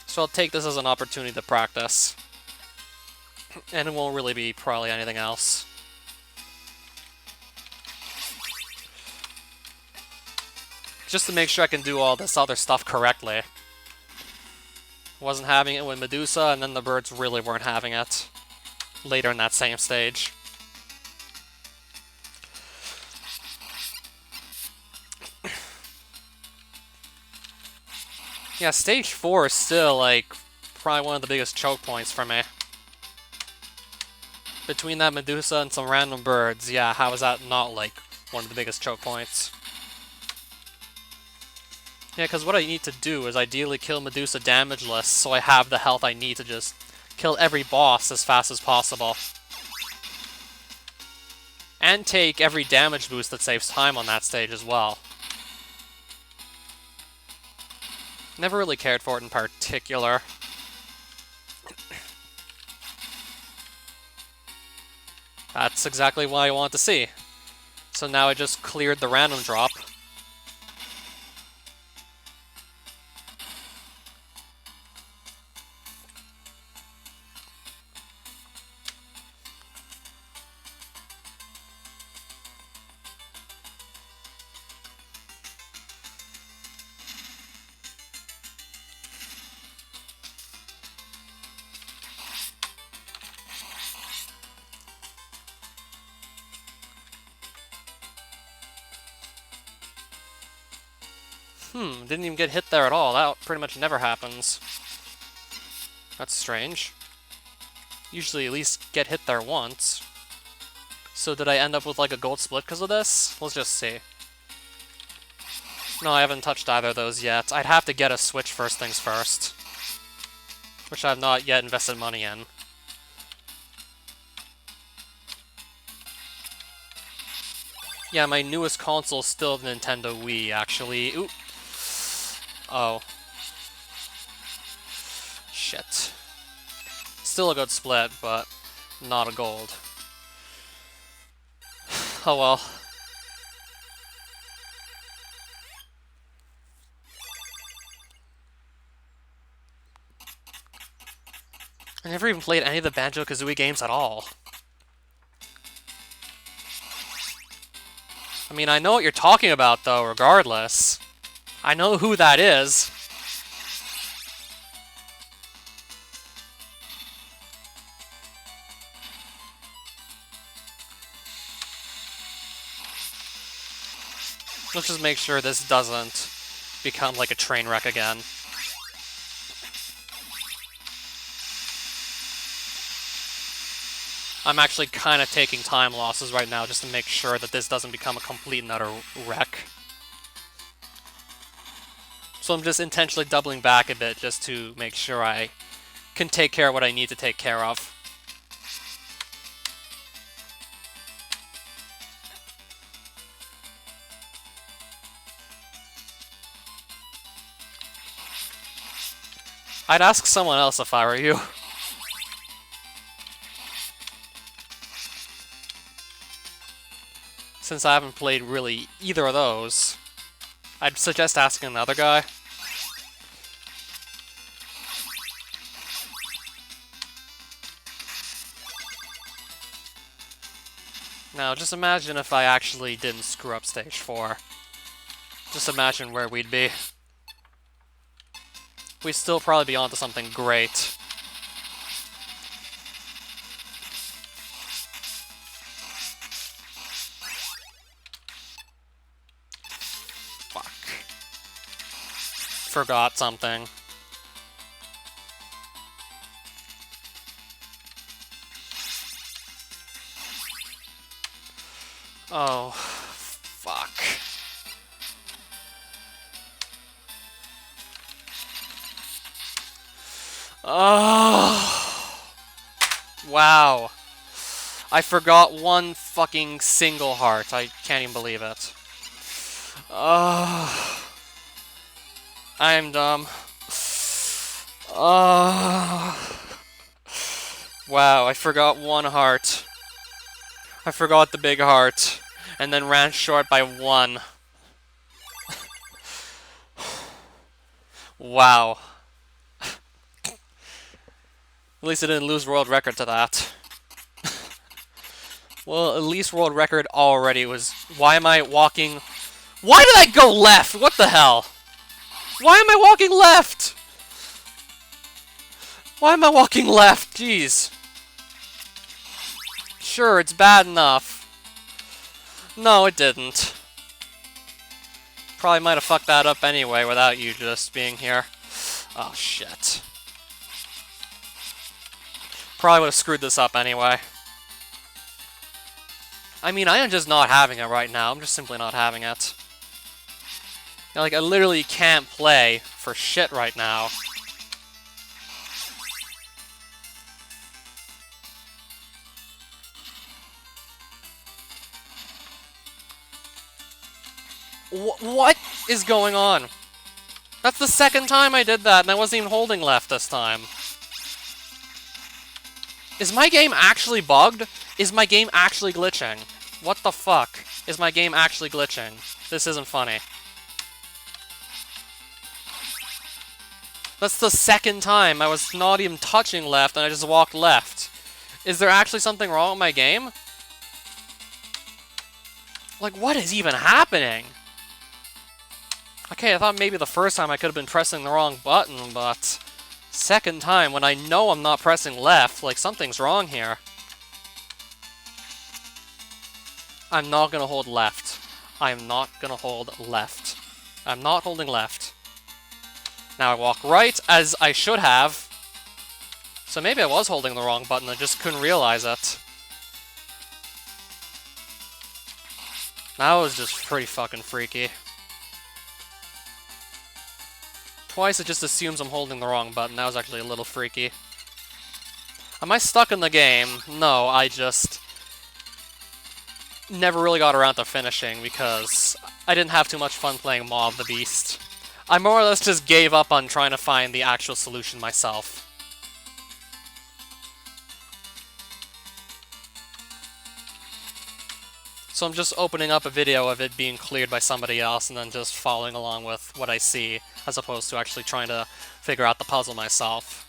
So I'll take this as an opportunity to practice. And it won't really be probably anything else. Just to make sure I can do all this other stuff correctly. Wasn't having it with Medusa, and then the birds really weren't having it later in that same stage. Yeah, stage 4 is still, like, probably one of the biggest choke points for me. Between that Medusa and some random birds, yeah, how is that not, like, one of the biggest choke points? Yeah, because what I need to do is ideally kill Medusa damageless, so I have the health I need to just kill every boss as fast as possible. And take every damage boost that saves time on that stage as well. Never really cared for it in particular. That's exactly what I want to see. So now I just cleared the random drop. Didn't even get hit there at all. That pretty much never happens. That's strange. Usually at least get hit there once. So did I end up with like a gold split because of this? Let's just see. No, I haven't touched either of those yet. I'd have to get a Switch first things first. Which I've not yet invested money in. Yeah, my newest console is still the Nintendo Wii, actually. Oop. Oh. Shit. Still a good split, but not a gold. Oh well. I never even played any of the Banjo-Kazooie games at all. I mean, I know what you're talking about, though, regardless. I know who that is. Let's just make sure this doesn't become like a train wreck again. I'm actually kind of taking time losses right now just to make sure that this doesn't become a complete and utter wreck. So I'm just intentionally doubling back a bit just to make sure I can take care of what I need to take care of. I'd ask someone else if I were you. Since I haven't played really either of those, I'd suggest asking another guy. Now, just imagine if I actually didn't screw up stage 4. Just imagine where we'd be. We'd still probably be onto something great. Fuck. Forgot something. Oh, fuck. Oh, wow. I forgot one fucking single heart. I can't even believe it. Oh, I'm dumb. Oh, wow, I forgot one heart. I forgot the big heart, and then ran short by one. Wow. At least I didn't lose world record to that. Well, at least world record already was... Why am I walking... Why did I go left? What the hell? Why am I walking left? Why am I walking left? Jeez. Sure, it's bad enough. No, it didn't. Probably might have fucked that up anyway without you just being here. Oh, shit. Probably would have screwed this up anyway. I mean, I am just not having it right now. I'm just simply not having it. You know, like, I literally can't play for shit right now. What is going on? That's the second time I did that, and I wasn't even holding left this time. Is my game actually bugged? Is my game actually glitching? What the fuck? Is my game actually glitching? This isn't funny. That's the second time I was not even touching left and I just walked left. Is there actually something wrong with my game? Like, what is even happening? Okay, I thought maybe the first time I could have been pressing the wrong button, but... second time, when I know I'm not pressing left, like, something's wrong here. I'm not gonna hold left. I am not gonna hold left. I'm not holding left. Now I walk right, as I should have. So maybe I was holding the wrong button, I just couldn't realize it. That was just pretty fucking freaky. Twice it just assumes I'm holding the wrong button. That was actually a little freaky. Am I stuck in the game? No, I just never really got around to finishing because I didn't have too much fun playing Maw of the Beast. I more or less just gave up on trying to find the actual solution myself. So I'm just opening up a video of it being cleared by somebody else and then just following along with what I see, as opposed to actually trying to figure out the puzzle myself.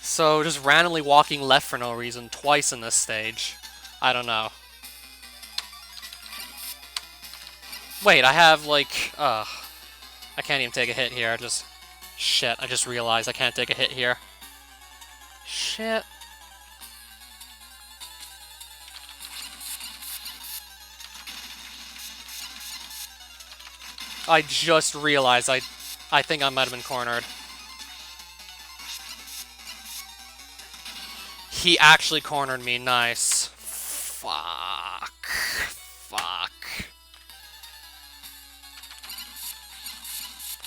So just randomly walking left for no reason twice in this stage. I don't know. Wait, I have like, I can't even take a hit here, shit, I just realized I can't take a hit here. Shit. I just realized I think I might have been cornered. He actually cornered me, nice. Fuck.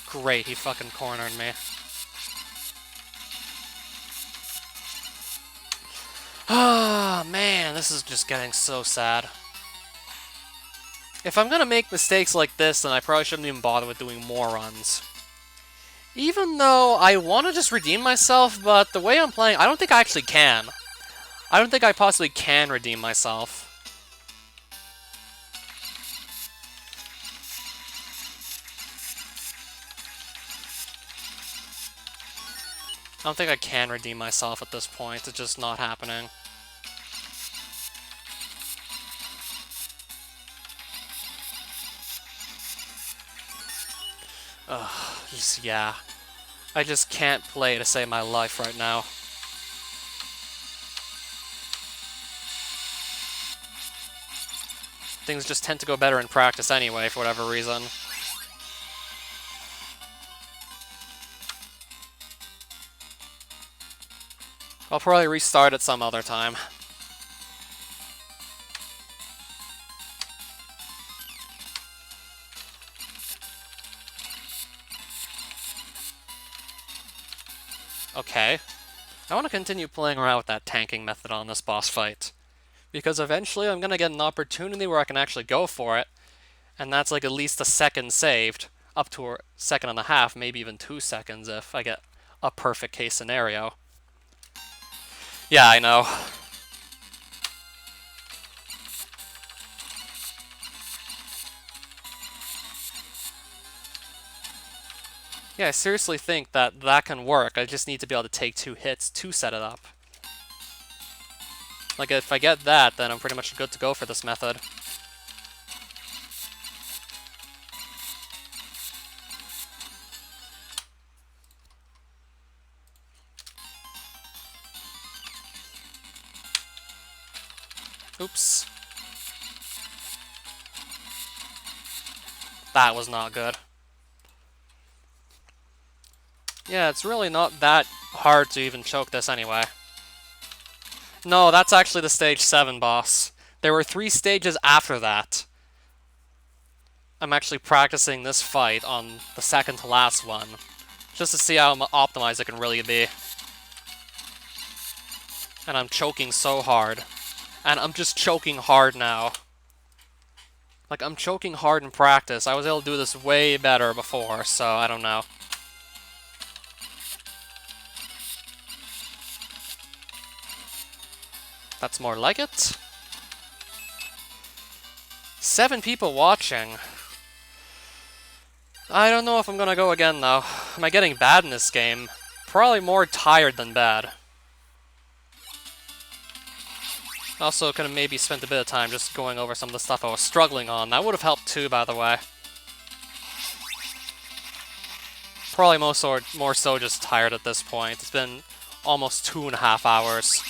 Great, he fucking cornered me. Ah, man, this is just getting so sad. If I'm gonna make mistakes like this, then I probably shouldn't even bother with doing more runs. Even though I want to just redeem myself, but the way I'm playing, I don't think I actually can. I don't think I possibly can redeem myself. I don't think I can redeem myself at this point. It's just not happening. Ugh, yeah. I just can't play to save my life right now. Things just tend to go better in practice anyway, for whatever reason. I'll probably restart it some other time. Okay. I want to continue playing around with that tanking method on this boss fight. Because eventually I'm going to get an opportunity where I can actually go for it. And that's like at least a second saved. Up to a second and a half, maybe even 2 seconds if I get a perfect case scenario. Yeah, I know. Yeah, I seriously think that that can work. I just need to be able to take 2 hits to set it up. Like, if I get that, then I'm pretty much good to go for this method. Oops. That was not good. Yeah, it's really not that hard to even choke this anyway. No, that's actually the stage 7 boss. There were 3 stages after that. I'm actually practicing this fight on the second to last one, just to see how optimized it can really be. And I'm choking so hard. And I'm just choking hard now. Like, I'm choking hard in practice. I was able to do this way better before, so I don't know. That's more like it. 7 people watching. I don't know if I'm gonna go again, though. Am I getting bad in this game? Probably more tired than bad. Also, could have maybe spent a bit of time just going over some of the stuff I was struggling on. That would have helped too, by the way. Probably more so just tired at this point. It's been almost 2.5 hours.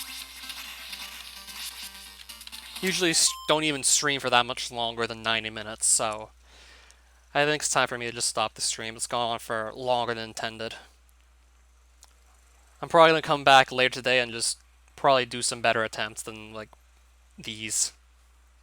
Usually don't even stream for that much longer than 90 minutes, so I think it's time for me to just stop the stream. It's gone on for longer than intended. I'm probably going to come back later today and just probably do some better attempts than, like, these.